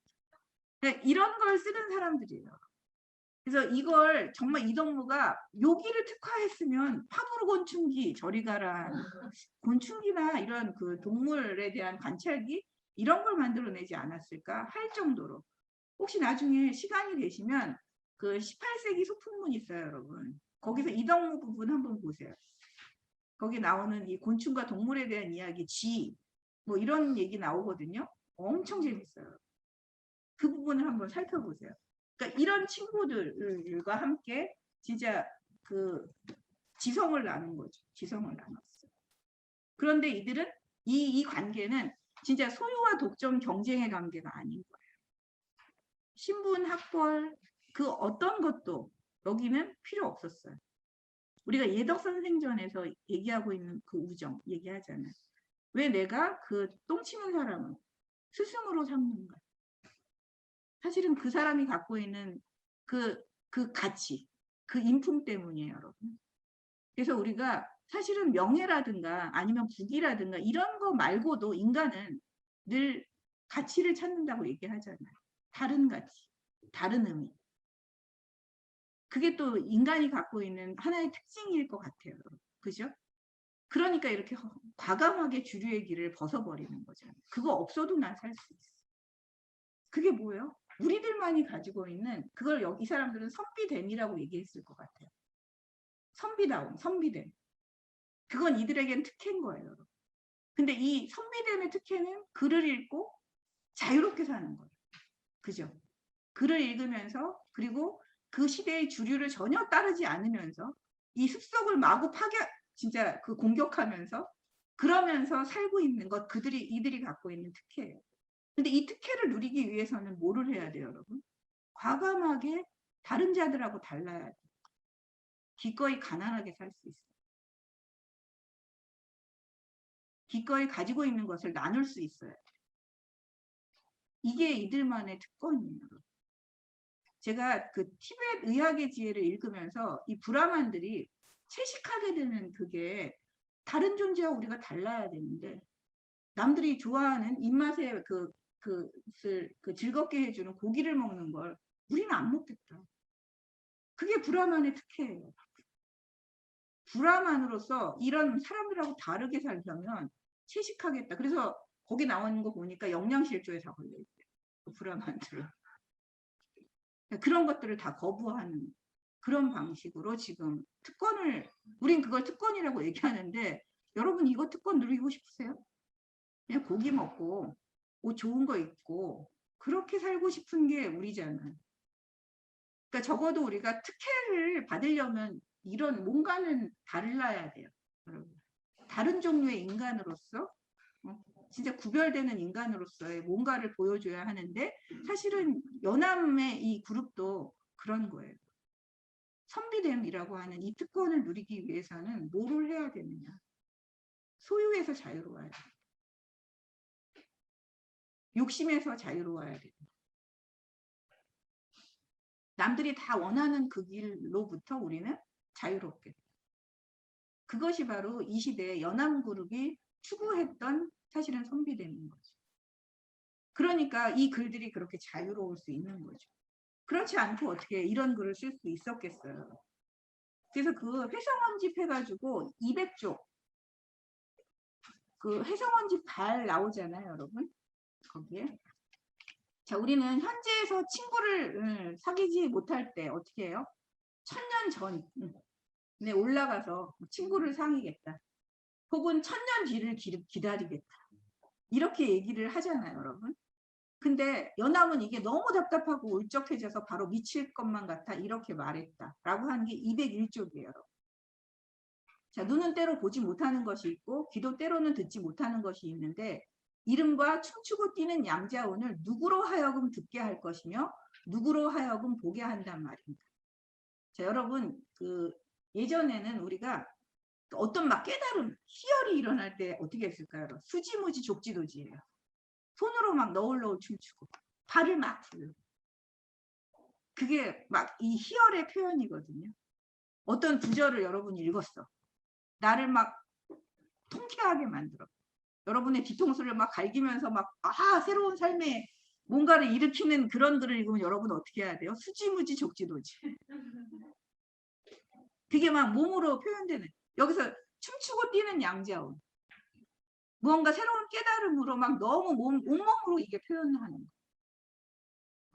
이런 걸 쓰는 사람들이에요. 그래서 이걸 정말 이덕무가 요기를 특화했으면 파브르곤충기, 저리 가라, 곤충기나 이런 그 동물에 대한 관찰기 이런 걸 만들어내지 않았을까 할 정도로. 혹시 나중에 시간이 되시면 그 18세기 소품문 있어요, 여러분. 거기서 이덕무 부분 한번 보세요. 거기 나오는 이 곤충과 동물에 대한 이야기, 뭐 이런 얘기 나오거든요. 엄청 재밌어요. 그 부분을 한번 살펴보세요. 그러니까 이런 친구들과 함께 진짜 그 지성을 나눈 거죠. 지성을 나눴어요. 그런데 이들은 이 관계는 진짜 소유와 독점 경쟁의 관계가 아닌 거예요. 신분, 학벌, 그 어떤 것도 여기는 필요 없었어요. 우리가 예덕선생전에서 얘기하고 있는 그 우정 얘기하잖아요. 왜 내가 그 똥치는 사람을 스승으로 삼는가? 사실은 그 사람이 갖고 있는 그 가치, 그 인품 때문이에요, 여러분. 그래서 우리가 사실은 명예라든가 아니면 부귀라든가 이런 거 말고도 인간은 늘 가치를 찾는다고 얘기하잖아요. 다른 가치, 다른 의미. 그게 또 인간이 갖고 있는 하나의 특징일 것 같아요. 그죠? 그러니까 이렇게 과감하게 주류의 길을 벗어버리는 거잖아요. 그거 없어도 난 살 수 있어. 그게 뭐예요? 우리들만이 가지고 있는 그걸 이 사람들은 선비됨이라고 얘기했을 것 같아요. 선비다움, 선비됨. 그건 이들에겐 특혜인 거예요. 근데 이 선비됨의 특혜는 글을 읽고 자유롭게 사는 거예요. 그죠? 글을 읽으면서 그리고 그 시대의 주류를 전혀 따르지 않으면서 이 습속을 마구 진짜 그 공격하면서 그러면서 살고 있는 것 이들이 갖고 있는 특혜예요. 근데 이 특혜를 누리기 위해서는 뭐를 해야 돼요, 여러분? 과감하게 다른 자들하고 달라야 돼요. 기꺼이 가난하게 살 수 있어요. 기꺼이 가지고 있는 것을 나눌 수 있어요. 이게 이들만의 특권이에요. 제가 그 티베트 의학의 지혜를 읽으면서 이 브라만들이 채식하게 되는 그게 다른 존재와 우리가 달라야 되는데 남들이 좋아하는 입맛에 그 즐겁게 해주는 고기를 먹는 걸 우리는 안 먹겠다. 그게 브라만의 특혜예요. 브라만으로서 이런 사람들하고 다르게 살려면 채식하겠다. 그래서 거기 나오는 거 보니까 영양실조에 다 걸려있대요. 그 브라만들은. 그런 것들을 다 거부하는 그런 방식으로 지금 우린 그걸 특권이라고 얘기하는데 여러분 이거 특권 누리고 싶으세요? 그냥 고기 먹고 옷 좋은 거 입고 그렇게 살고 싶은 게 우리잖아요. 그러니까 적어도 우리가 특혜를 받으려면 이런 뭔가는 달라야 돼요. 여러분. 다른 종류의 인간으로서 진짜 구별되는 인간으로서의 뭔가를 보여줘야 하는데 사실은 연암의 이 그룹도 그런 거예요. 선비됨이라고 하는 이 특권을 누리기 위해서는 뭐를 해야 되느냐. 소유에서 자유로워야 돼요. 욕심에서 자유로워야 돼요. 남들이 다 원하는 그 길로부터 우리는 자유롭게. 그것이 바로 이 시대의 연암그룹이 추구했던 사실은 선비됨인 거죠. 그러니까 이 글들이 그렇게 자유로울 수 있는 거죠. 그렇지 않고 어떻게 이런 글을 쓸 수 있었겠어요. 그래서 그 회성원집 해가지고 200쪽 그 회성원집 발 나오잖아요, 여러분. 거기에. 자, 우리는 현재에서 친구를 사귀지 못할 때 어떻게 해요? 1000년 전에 올라가서 친구를 사귀겠다. 혹은 1000년 뒤를 기다리겠다. 이렇게 얘기를 하잖아요, 여러분. 근데 연암은 이게 너무 답답하고 울적해져서 바로 미칠 것만 같아 이렇게 말했다 라고 하는 게 201쪽이에요. 자, 눈은 때로 보지 못하는 것이 있고 귀도 때로는 듣지 못하는 것이 있는데 이른바 춤추고 뛰는 양자운을 누구로 하여금 듣게 할 것이며 누구로 하여금 보게 한단 말입니다. 자, 여러분 그 예전에는 우리가 어떤 막 깨달음 희열이 일어날 때 어떻게 했을까요? 수지무지 족지도지예요. 손으로 막 너울너울 춤추고 발을 막 풀고 그게 막 이 희열의 표현이거든요. 어떤 구절을 여러분이 읽었어. 나를 막 통쾌하게 만들어. 여러분의 뒤통수를 막 갈기면서 막 새로운 삶에 뭔가를 일으키는 그런 글을 읽으면 여러분은 어떻게 해야 돼요? 수지무지 족지도지. 그게 막 몸으로 표현되는 여기서 춤추고 뛰는 양자운. 무언가 새로운 깨달음으로 막 너무 온몸으로 이게 표현하는 거.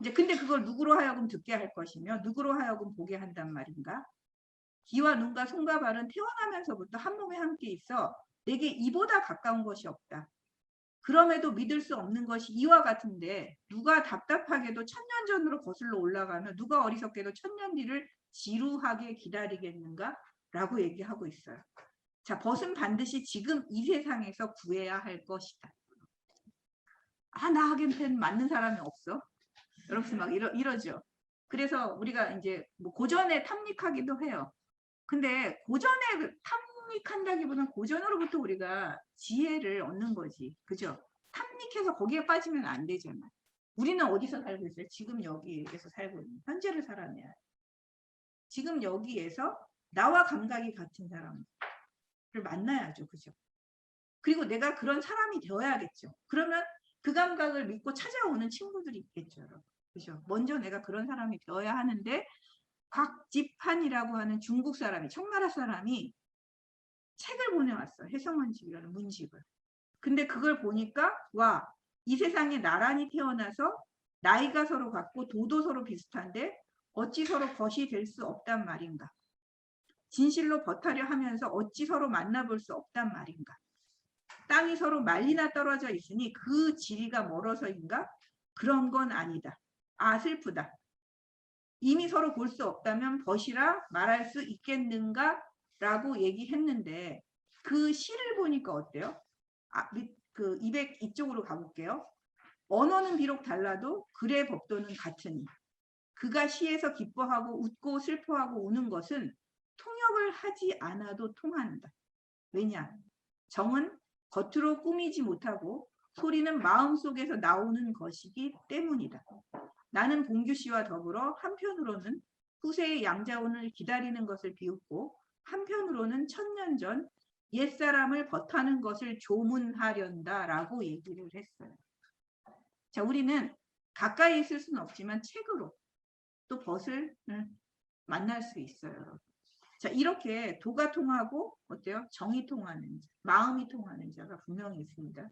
이제 근데 그걸 누구로 하여금 듣게 할 것이며 누구로 하여금 보게 한단 말인가? 귀와 눈과 손과 발은 태어나면서부터 한 몸에 함께 있어 내게 이보다 가까운 것이 없다. 그럼에도 믿을 수 없는 것이 이와 같은데 누가 답답하게도 1000년 전으로 거슬러 올라가며 누가 어리석게도 1000년 뒤를 지루하게 기다리겠는가? 라고 얘기하고 있어요. 자, 벗은 반드시 지금 이 세상에서 구해야 할 것이다. 아, 나하겐 맞는 사람이 없어. 여러분 막 이러죠. 그래서 우리가 이제 뭐 고전에 탐닉하기도 해요. 근데 고전에 탐닉한다기보다는 고전으로부터 우리가 지혜를 얻는 거지. 그죠? 탐닉해서 거기에 빠지면 안 되잖아. 우리는 어디서 살고 있어요? 지금 여기에서 살고 있는 현재를 살아내야 돼. 지금 여기에서 나와 감각이 같은 사람을 만나야죠. 그죠? 그리고 내가 그런 사람이 되어야겠죠. 그러면 그 감각을 믿고 찾아오는 친구들이 있겠죠. 여러분. 그죠? 먼저 내가 그런 사람이 되어야 하는데 곽지판이라고 하는 중국 사람이, 청나라 사람이 책을 보내왔어. 해성원집이라는 문집을. 근데 그걸 보니까 와, 이 세상에 나란히 태어나서 나이가 서로 같고 도도 서로 비슷한데 어찌 서로 벗이 될 수 없단 말인가. 진실로 벗하려 하면서 어찌 서로 만나볼 수 없단 말인가. 땅이 서로 말리나 떨어져 있으니 그 지리가 멀어서인가? 그런 건 아니다. 아, 슬프다. 이미 서로 볼 수 없다면 벗이라 말할 수 있겠는가? 라고 얘기했는데 그 시를 보니까 어때요? 그 200 이쪽으로 가볼게요. 언어는 비록 달라도 글의 법도는 같으니 그가 시에서 기뻐하고 웃고 슬퍼하고 우는 것은 통역을 하지 않아도 통한다. 왜냐? 정은 겉으로 꾸미지 못하고 소리는 마음속에서 나오는 것이기 때문이다. 나는 봉규 씨와 더불어 한편으로는 후세의 양자원을 기다리는 것을 비웃고 한편으로는 천년 전 옛사람을 벗하는 것을 조문하련다라고 얘기를 했어요. 자, 우리는 가까이 있을 수는 없지만 책으로 또 벗을 만날 수 있어요. 자, 이렇게 도가 통하고 어때요? 정이 통하는 자, 마음이 통하는 자가 분명히 있습니다.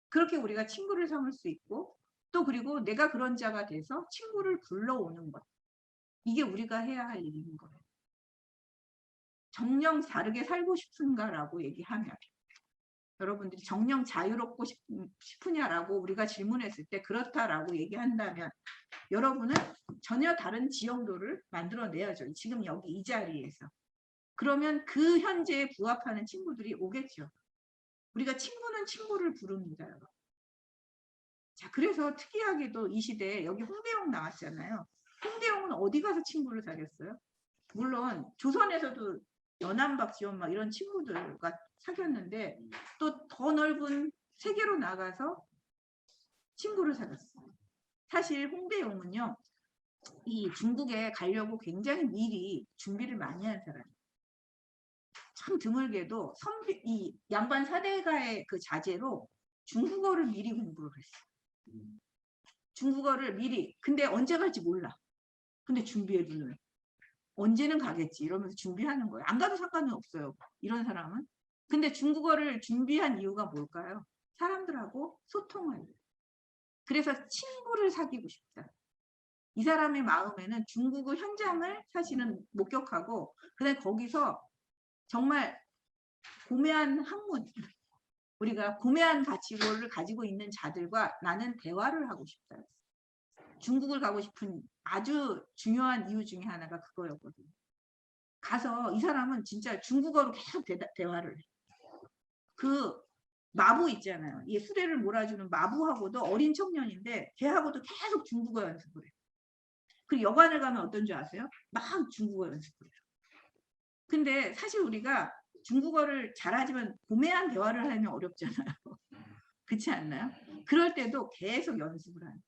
그렇게 우리가 친구를 삼을 수 있고 또 그리고 내가 그런 자가 돼서 친구를 불러오는 것. 이게 우리가 해야 할 일인 거예요. 정령 다르게 살고 싶은가라고 얘기하면 여러분들이 정령 자유롭고 싶으냐라고 우리가 질문했을 때 그렇다라고 얘기한다면 여러분은 전혀 다른 지형도를 만들어내야죠. 지금 여기 이 자리에서. 그러면 그 현재에 부합하는 친구들이 오겠죠. 우리가 친구는 친구를 부릅니다. 여러분. 자, 그래서 특이하게도 이 시대에 여기 홍대용 나왔잖아요. 홍대용은 어디 가서 친구를 사귀었어요? 물론 조선에서도 연안박 지원 막 이런 친구들과 사귀었는데 또 더 넓은 세계로 나가서 친구를 사귀었어요. 사실 홍대용은요. 이 중국에 가려고 굉장히 미리 준비를 많이 한 사람이에요. 참 드물게도 이 양반 사대가의 그 자제로 중국어를 미리 공부를 했어요. 중국어를 미리. 근데 언제 갈지 몰라. 근데 준비해두는. 언제는 가겠지 이러면서 준비하는 거예요. 안 가도 상관은 없어요. 이런 사람은. 근데 중국어를 준비한 이유가 뭘까요? 사람들하고 소통하려고. 그래서 친구를 사귀고 싶다. 이 사람의 마음에는 중국어 현장을 사실은 목격하고 그다음에 거기서 정말 고매한 학문, 우리가 고매한 가치를 가지고 있는 자들과 나는 대화를 하고 싶다. 중국을 가고 싶은 아주 중요한 이유 중에 하나가 그거였거든요. 가서 이 사람은 진짜 중국어로 계속 대화를 해. 그 마부 있잖아요. 이 수레를 몰아주는 마부하고도 어린 청년인데 걔하고도 계속 중국어 연습을 해요. 그리고 여관을 가면 어떤 줄 아세요? 막 중국어 연습을 해요. 근데 사실 우리가 중국어를 잘하지만 고매한 대화를 하면 어렵잖아요. 그렇지 않나요? 그럴 때도 계속 연습을 하는.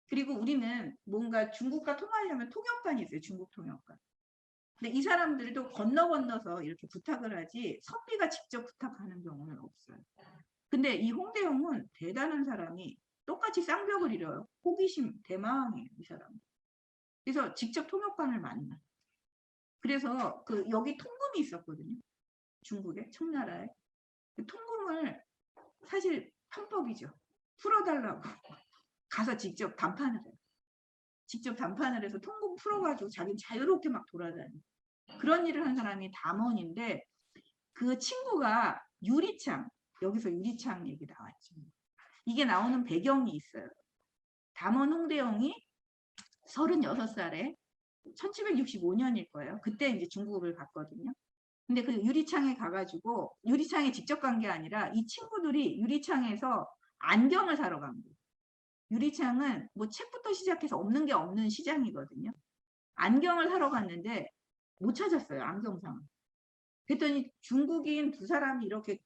그리고 우리는 뭔가 중국과 통하려면 통역관이 있어요. 중국 통역관. 근데 이 사람들도 건너서 이렇게 부탁을 하지 선비가 직접 부탁하는 경우는 없어요. 근데 이 홍대용은 대단한 사람이 똑같이 쌍벽을 이뤄요. 호기심, 대마왕이에요. 이 사람은. 그래서 직접 통역관을 만나. 그래서 그 여기 통금이 있었거든요. 중국에, 청나라에. 그 통금을 사실 편법이죠. 풀어달라고 가서 직접 담판을 해요. 직접 담판을 해서 통금 풀어가지고 자기는 자유롭게 막 돌아다녀. 그런 일을 한 사람이 담원인데 그 친구가 유리창, 여기서 유리창 얘기 나왔죠. 이게 나오는 배경이 있어요. 담원 홍대영이 36살에 1765년일 거예요. 그때 이제 중국을 갔거든요. 근데 그 유리창에 가가지고 유리창에 직접 간 게 아니라 이 친구들이 유리창에서 안경을 사러 간 거예요. 유리창은 뭐 책부터 시작해서 없는 게 없는 시장이거든요. 안경을 사러 갔는데 못 찾았어요. 안경상. 그랬더니 중국인 두 사람이 이렇게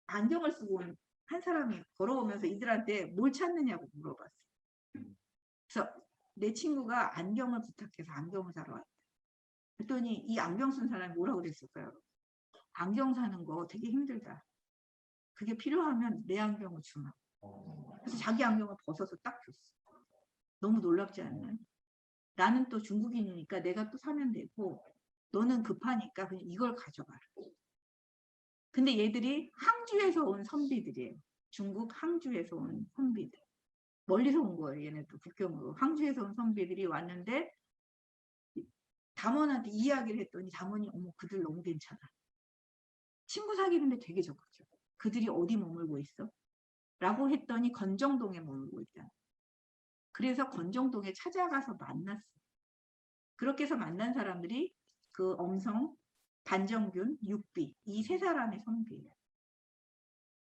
안경을 쓰고 온 한 사람이 걸어오면서 이들한테 뭘 찾느냐고 물어봤어요. 그래서 내 친구가 안경을 부탁해서 안경을 사러 왔다. 그랬더니 이 안경 쓴 사람이 뭐라고 그랬을까요? 안경 사는 거 되게 힘들다. 그게 필요하면 내 안경을 주마. 그래서 자기 안경을 벗어서 딱 줬어. 너무 놀랍지 않나요? 나는 또 중국인이니까 내가 또 사면 되고 너는 급하니까 그냥 이걸 가져가라. 근데 얘들이 항주에서 온 선비들이에요. 중국 항주에서 온 선비들. 멀리서 온 거예요. 얘네도 국경으로. 항주에서 온 선비들이 왔는데 담원한테 이야기를 했더니 담원이 어머 그들 너무 괜찮아. 친구 사귀는데 되게 적극적. 그들이 어디 머물고 있어? 라고 했더니 건정동에 머물고 있다. 그래서 건정동에 찾아가서 만났어. 그렇게 해서 만난 사람들이 그 엄성, 반정균, 육비 이 세 사람의 선비예요.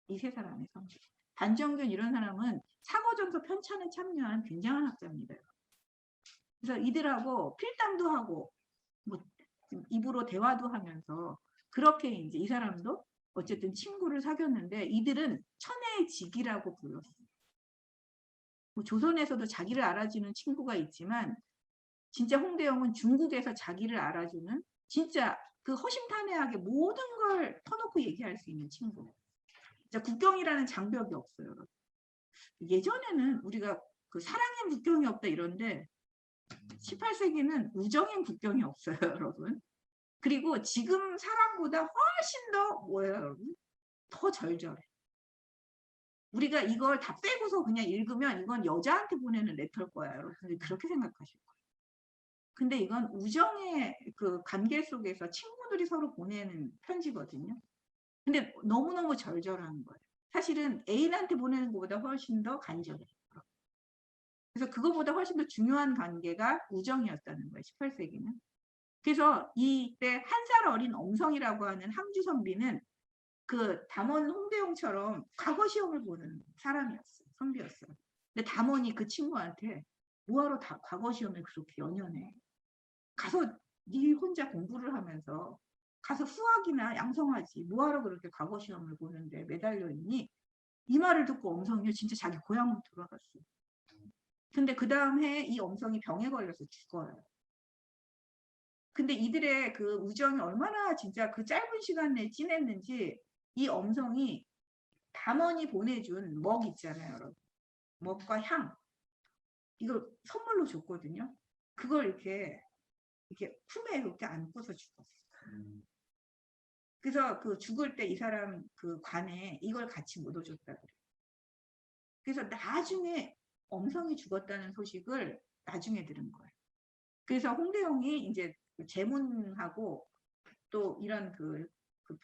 이 세 사람의 선비. 반정균 이런 사람은 사고전서 편찬에 참여한 굉장한 학자입니다. 그래서 이들하고 필담도 하고 뭐 입으로 대화도 하면서 그렇게 이제 이 사람도 어쨌든 친구를 사귀었는데 이들은 천혜의 직이라고 불렀어요. 뭐 조선에서도 자기를 알아주는 친구가 있지만 진짜 홍대영은 중국에서 자기를 알아주는 진짜 그 허심탄회하게 모든 걸 터놓고 얘기할 수 있는 친구. 국경이라는 장벽이 없어요. 여러분. 예전에는 우리가 그 사랑엔 국경이 없다 이런데 18세기는 우정엔 국경이 없어요. 여러분. 그리고 지금 사랑보다 훨씬 더 뭐예요. 여러분? 더 절절해. 우리가 이걸 다 빼고서 그냥 읽으면 이건 여자한테 보내는 레터일 거야. 여러분. 그렇게 생각하실 거예요. 근데 이건 우정의 그 관계 속에서 친구들이 서로 보내는 편지거든요. 근데 너무너무 절절한 거예요. 사실은 애인한테 보내는 것보다 훨씬 더 간절해요. 그래서 그거보다 훨씬 더 중요한 관계가 우정이었다는 거예요. 18세기는. 그래서 이때 한 살 어린 엄성이라고 하는 항주 선비는 그 담원 홍대용처럼 과거 시험을 보는 사람이었어요. 선비였어요. 근데 담원이 그 친구한테 뭐하러 다 과거 시험을 그렇게 연연해. 가서 네 혼자 공부를 하면서 가서 수학이나 양성하지 뭐하러 그렇게 과거 시험을 보는데 매달려 있니? 이 말을 듣고 엄성이 진짜 자기 고향으로 돌아갔어요. 근데 그 다음 해에 이 엄성이 병에 걸려서 죽어요. 근데 이들의 그 우정이 얼마나 진짜 그 짧은 시간 내에 진했는지 이 엄성이 담원이 보내준 먹 있잖아요. 여러분. 먹과 향 이걸 선물로 줬거든요. 그걸 이렇게 품에 이렇게 안고서 죽었어요. 그래서 그 죽을 때 이 사람 그 관에 이걸 같이 묻어줬다 그래요. 그래서 나중에 엄성이 죽었다는 소식을 나중에 들은 거예요. 그래서 홍대영이 이제 제문하고 또 이런 그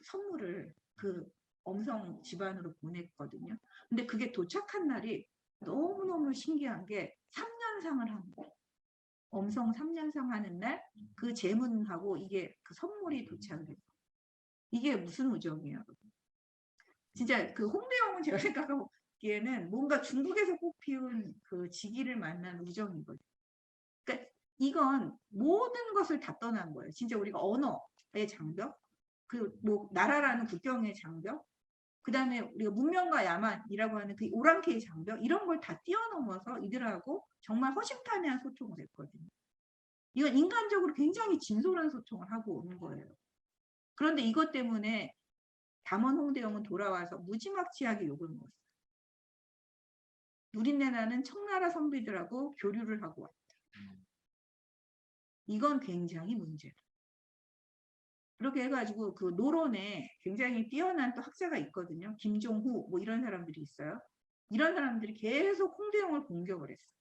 선물을 그 엄성 집안으로 보냈거든요. 근데 그게 도착한 날이 너무너무 신기한 게 3년상을 한 거예요. 엄성 3년상 하는 날 그 제문하고 이게 그 선물이 도착을 했어요. 이게 무슨 우정이에요? 진짜 그 홍대영은 제가 생각하기에는 뭔가 중국에서 꽃피운 그 지기를 만난 우정이거든요. 그러니까 이건 모든 것을 다 떠난 거예요. 진짜 우리가 언어의 장벽, 그 뭐 나라라는 국경의 장벽, 그 다음에 우리가 문명과 야만이라고 하는 그 오랑캐의 장벽 이런 걸 다 뛰어넘어서 이들하고 정말 허심탄회한 소통을 했거든요. 이건 인간적으로 굉장히 진솔한 소통을 하고 오는 거예요. 그런데 이것 때문에 담원 홍대영은 돌아와서 무지막지하게 욕을 먹었어요. 누린내 나는 청나라 선비들하고 교류를 하고 왔다. 이건 굉장히 문제다. 그렇게 해가지고 그 노론에 굉장히 뛰어난 또 학자가 있거든요. 김종후 뭐 이런 사람들이 있어요. 이런 사람들이 계속 홍대영을 공격을 했어.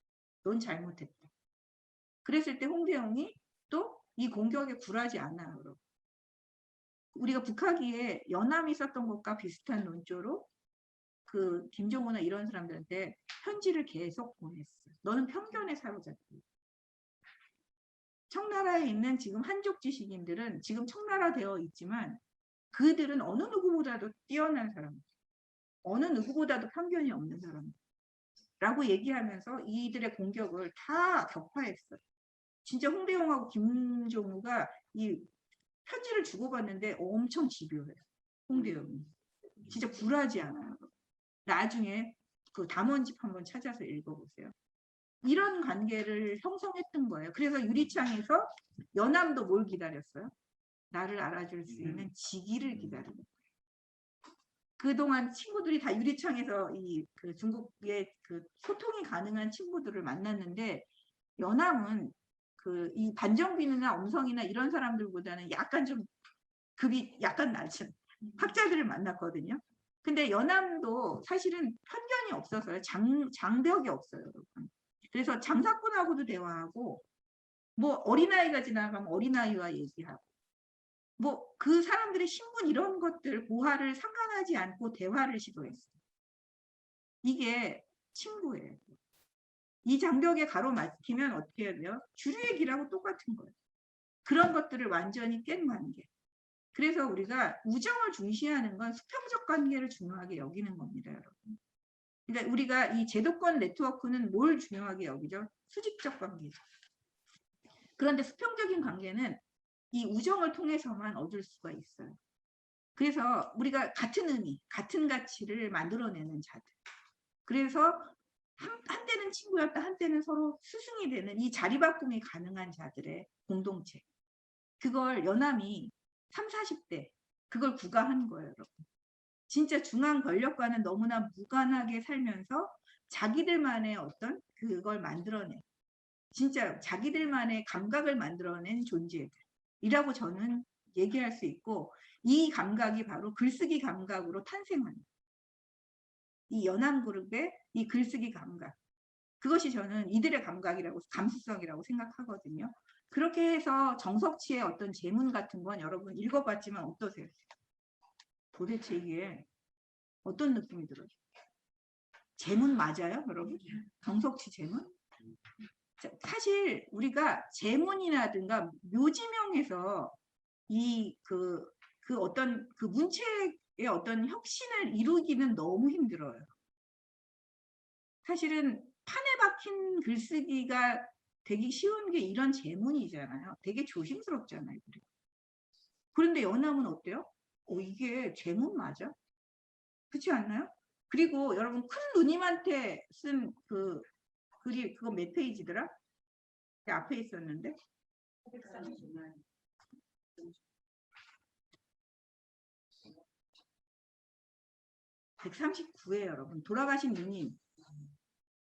넌 잘못했다. 그랬을 때 홍대영이 또 이 공격에 굴하지 않아요. 여러분. 우리가 북학기에 연암이 썼던 것과 비슷한 논조로 그 김종호나 이런 사람들한테 편지를 계속 보냈어요. 너는 편견에 사로잡혀. 청나라에 있는 지금 한족 지식인들은 지금 청나라 되어 있지만 그들은 어느 누구보다도 뛰어난 사람, 어느 누구보다도 편견이 없는 사람라고 얘기하면서 이들의 공격을 다 격파했어요. 진짜 홍대영하고 김종우가 이 편지를 주고받는데 엄청 집요해요. 홍대영이. 진짜 굴하지 않아요. 나중에 그 담원집 한번 찾아서 읽어보세요. 이런 관계를 형성했던 거예요. 그래서 유리창에서 연암도 뭘 기다렸어요? 나를 알아줄 수 있는 지기를 기다리는 거예요. 그동안 친구들이 다 유리창에서 그 중국의 그 소통이 가능한 친구들을 만났는데 연암은 이 반정빈이나 엄성이나 이런 사람들보다는 약간 좀 급이 약간 낮은 학자들을 만났거든요. 근데 연암도 사실은 편견이 없어서요. 장벽이 없어요, 여러분. 그래서 장사꾼하고도 대화하고 뭐 어린아이가 지나가면 어린아이와 얘기하고 뭐 그 사람들의 신분 이런 것들 고하를 상관하지 않고 대화를 시도했어요. 이게 친구예요. 이 장벽에 가로막히면 어떻게 해야 돼요? 주류의 길하고 똑같은 거예요. 그런 것들을 완전히 깬 관계. 그래서 우리가 우정을 중시하는 건 수평적 관계를 중요하게 여기는 겁니다, 여러분. 그러니까 우리가 이 제도권 네트워크는 뭘 중요하게 여기죠? 수직적 관계죠. 그런데 수평적인 관계는 이 우정을 통해서만 얻을 수가 있어요. 그래서 우리가 같은 의미, 같은 가치를 만들어내는 자들. 그래서 한때는 친구였다, 한때는 서로 스승이 되는 이 자리바꿈이 가능한 자들의 공동체. 그걸 연암이 30, 40대 그걸 구가한 거예요, 여러분. 진짜 중앙 권력과는 너무나 무관하게 살면서 자기들만의 어떤 그걸 만들어낸 진짜 자기들만의 감각을 만들어낸 존재들이라고 저는 얘기할 수 있고 이 감각이 바로 글쓰기 감각으로 탄생한 이 연암그룹의 이 글쓰기 감각 그것이 저는 이들의 감각이라고 감수성이라고 생각하거든요. 그렇게 해서 정석치의 어떤 제문 같은 건 여러분 읽어봤지만 어떠세요? 도대체 이게 어떤 느낌이 들어요? 제문 맞아요, 여러분? 정석치 제문? 사실 우리가 제문이라든가 묘지명에서 그 어떤 그 문체의 어떤 혁신을 이루기는 너무 힘들어요. 사실은 판에 박힌 글쓰기가 되기 쉬운 게 이런 제문이잖아요. 되게 조심스럽잖아요. 그런데 연암은 어때요? 이게 제문 맞아? 그렇지 않나요? 그리고 여러분 큰 누님한테 쓴 그 글이 그거 몇 페이지더라? 그 앞에 있었는데 139회 여러분. 돌아가신 누님.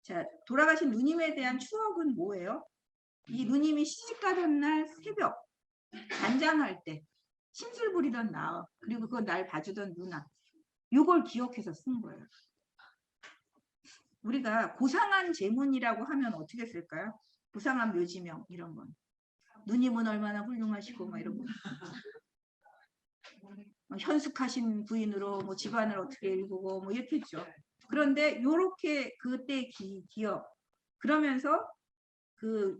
자, 돌아가신 누님에 대한 추억은 뭐예요? 이 누님이 시집가던 날 새벽 단장할 때 심술 부리던 나 그리고 그 날 봐주던 누나 요걸 기억해서 쓴 거예요. 우리가 고상한 제문이라고 하면 어떻게 쓸까요? 고상한 묘지명 이런 건. 누님은 얼마나 훌륭하시고 막 이런 거. 현숙하신 부인으로 뭐 집안을 어떻게 일구고 뭐 이렇게 했죠. 그런데 요렇게 그때 기억 그러면서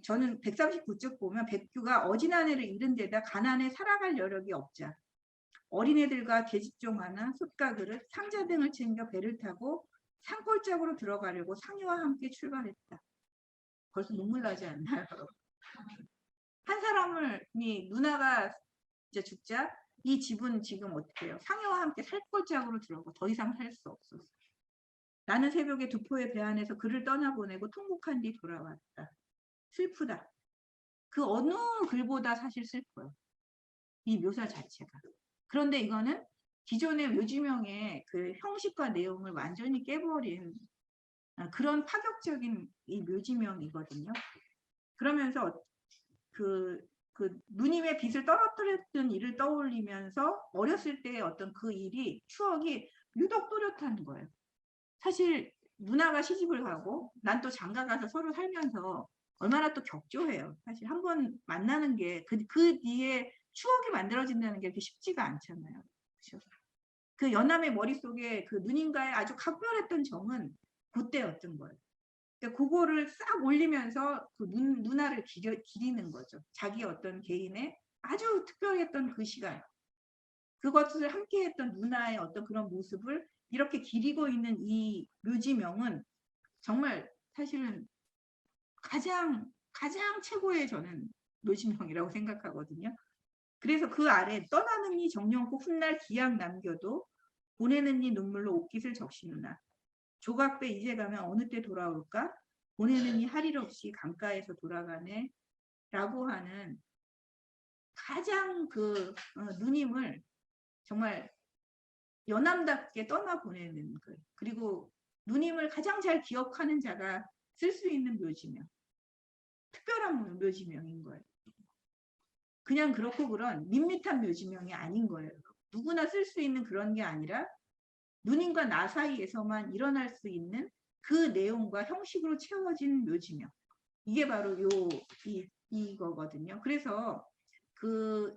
저는 139쪽 보면 백규가 어진 아내를 잃은 데다 가난에 살아갈 여력이 없자 어린애들과 계집종 하나, 솥과 그릇, 상자 등을 챙겨 배를 타고 산골짜기로 들어가려고 상유와 함께 출발했다. 벌써 눈물 나지 않나요? 한 사람이 누나가 이제 죽자 이 집은 지금 어떻게 해요? 상유와 함께 산골짜기로 들어가고 더 이상 살 수 없었어. 나는 새벽에 두포의 배 안에서 그를 떠나보내고 통곡한 뒤 돌아왔다. 슬프다. 그 어느 글보다 사실 슬퍼요. 이 묘사 자체가. 그런데 이거는 기존의 묘지명의 그 형식과 내용을 완전히 깨버린 그런 파격적인 이 묘지명이거든요. 그러면서 그 누님의 빚을 떨어뜨렸던 일을 떠올리면서 어렸을 때의 어떤 그 일이 추억이 유독 또렷한 거예요. 사실 누나가 시집을 가고 난 또 장가 가서 서로 살면서 얼마나 또 격조해요. 사실 한번 만나는 게 그 뒤에 추억이 만들어진다는 게 그렇게 쉽지가 않잖아요. 그렇죠? 그 연남의 머릿속에 그 누님과의 아주 각별했던 정은 그때였던 거예요. 그러니까 그거를 싹 올리면서 그 문화를 기리는 거죠. 자기 어떤 개인의 아주 특별했던 그 시간, 그것을 함께했던 문화의 어떤 그런 모습을 이렇게 기리고 있는 이 묘지명은 정말 사실은 가장 최고의 저는 묘지명이라고 생각하거든요. 그래서 그 아래 떠나는 이 정령고 훗날 기약 남겨도 보내는 이 눈물로 옷깃을 적시누나 조각배 이제 가면 어느 때 돌아올까 보내는 이 할 일 없이 강가에서 돌아가네 라고 하는 가장 그 누님을 정말 연암답게 떠나보내는 글, 그리고 누님을 가장 잘 기억하는 자가 쓸 수 있는 묘지명, 특별한 묘지명인 거예요. 그냥 그렇고 그런 밋밋한 묘지명이 아닌 거예요. 누구나 쓸 수 있는 그런 게 아니라 누님과 나 사이에서만 일어날 수 있는 그 내용과 형식으로 채워진 묘지명. 이게 바로 이거거든요. 그래서 그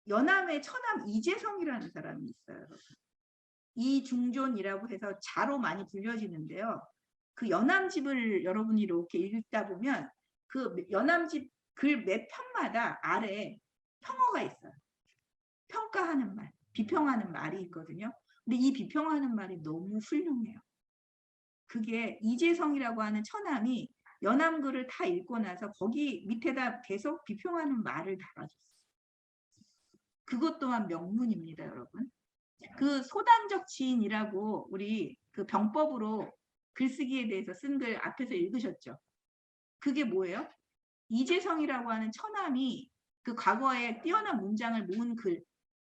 연암의 처남 이재성이라는 사람이 있어요. 이중존이라고 해서 자로 많이 불려지는데요. 그 연암집을 여러분이 이렇게 읽다 보면 그 연암집 글 몇 편마다 아래 평어가 있어요. 평가하는 말, 비평하는 말이 있거든요. 근데 이 비평하는 말이 너무 훌륭해요. 그게 이재성이라고 하는 처남이 연암글을 다 읽고 나서 거기 밑에다 계속 비평하는 말을 달아줬어요. 그것 또한 명문입니다, 여러분. 그 소단적 지인이라고 우리 그 병법으로 글쓰기에 대해서 쓴 글 앞에서 읽으셨죠? 그게 뭐예요? 이재성이라고 하는 처남이 그 과거에 뛰어난 문장을 모은 글,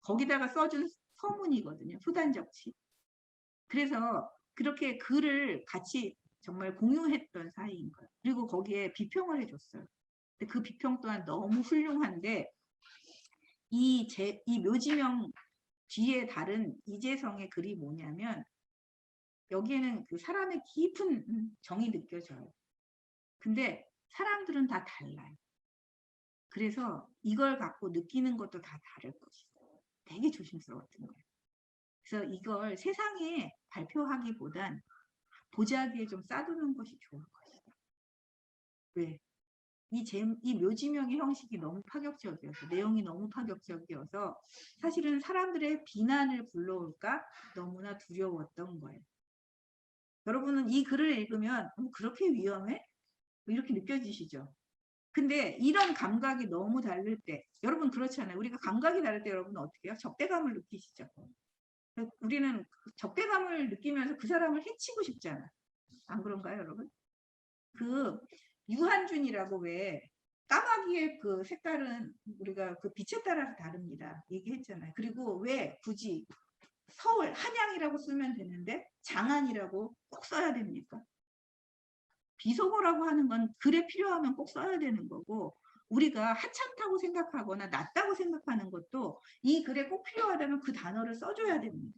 거기다가 써준 서문이거든요. 소단적 지. 그래서 그렇게 글을 같이 정말 공유했던 사이인 거예요. 그리고 거기에 비평을 해줬어요. 근데 그 비평 또한 너무 훌륭한데 이 묘지명 뒤에 다른 이재성의 글이 뭐냐면 여기에는 그 사람의 깊은 정이 느껴져요. 근데 사람들은 다 달라요. 그래서 이걸 갖고 느끼는 것도 다 다를 것이고 되게 조심스러웠던 거예요. 그래서 이걸 세상에 발표하기보단 보자기에 좀 싸두는 것이 좋을 것이다. 왜? 이 묘지명의 형식이 너무 파격적이어서 내용이 너무 파격적이어서 사실은 사람들의 비난을 불러올까 너무나 두려웠던 거예요. 여러분은 이 글을 읽으면 그렇게 위험해? 이렇게 느껴지시죠? 근데 이런 감각이 너무 다를 때 여러분 그렇잖아요. 우리가 감각이 다를 때 여러분 어떻게 해요? 적대감을 느끼시죠? 우리는 적대감을 느끼면서 그 사람을 해치고 싶잖아. 안 그런가요, 여러분? 그 유한준이라고 왜 까마귀의 그 색깔은 우리가 그 빛에 따라서 다릅니다. 얘기했잖아요. 그리고 왜 굳이 서울 한양이라고 쓰면 되는데 장안이라고 꼭 써야 됩니까? 비속어라고 하는 건 글에 필요하면 꼭 써야 되는 거고 우리가 하찮다고 생각하거나 낮다고 생각하는 것도 이 글에 꼭 필요하다면 그 단어를 써줘야 됩니다.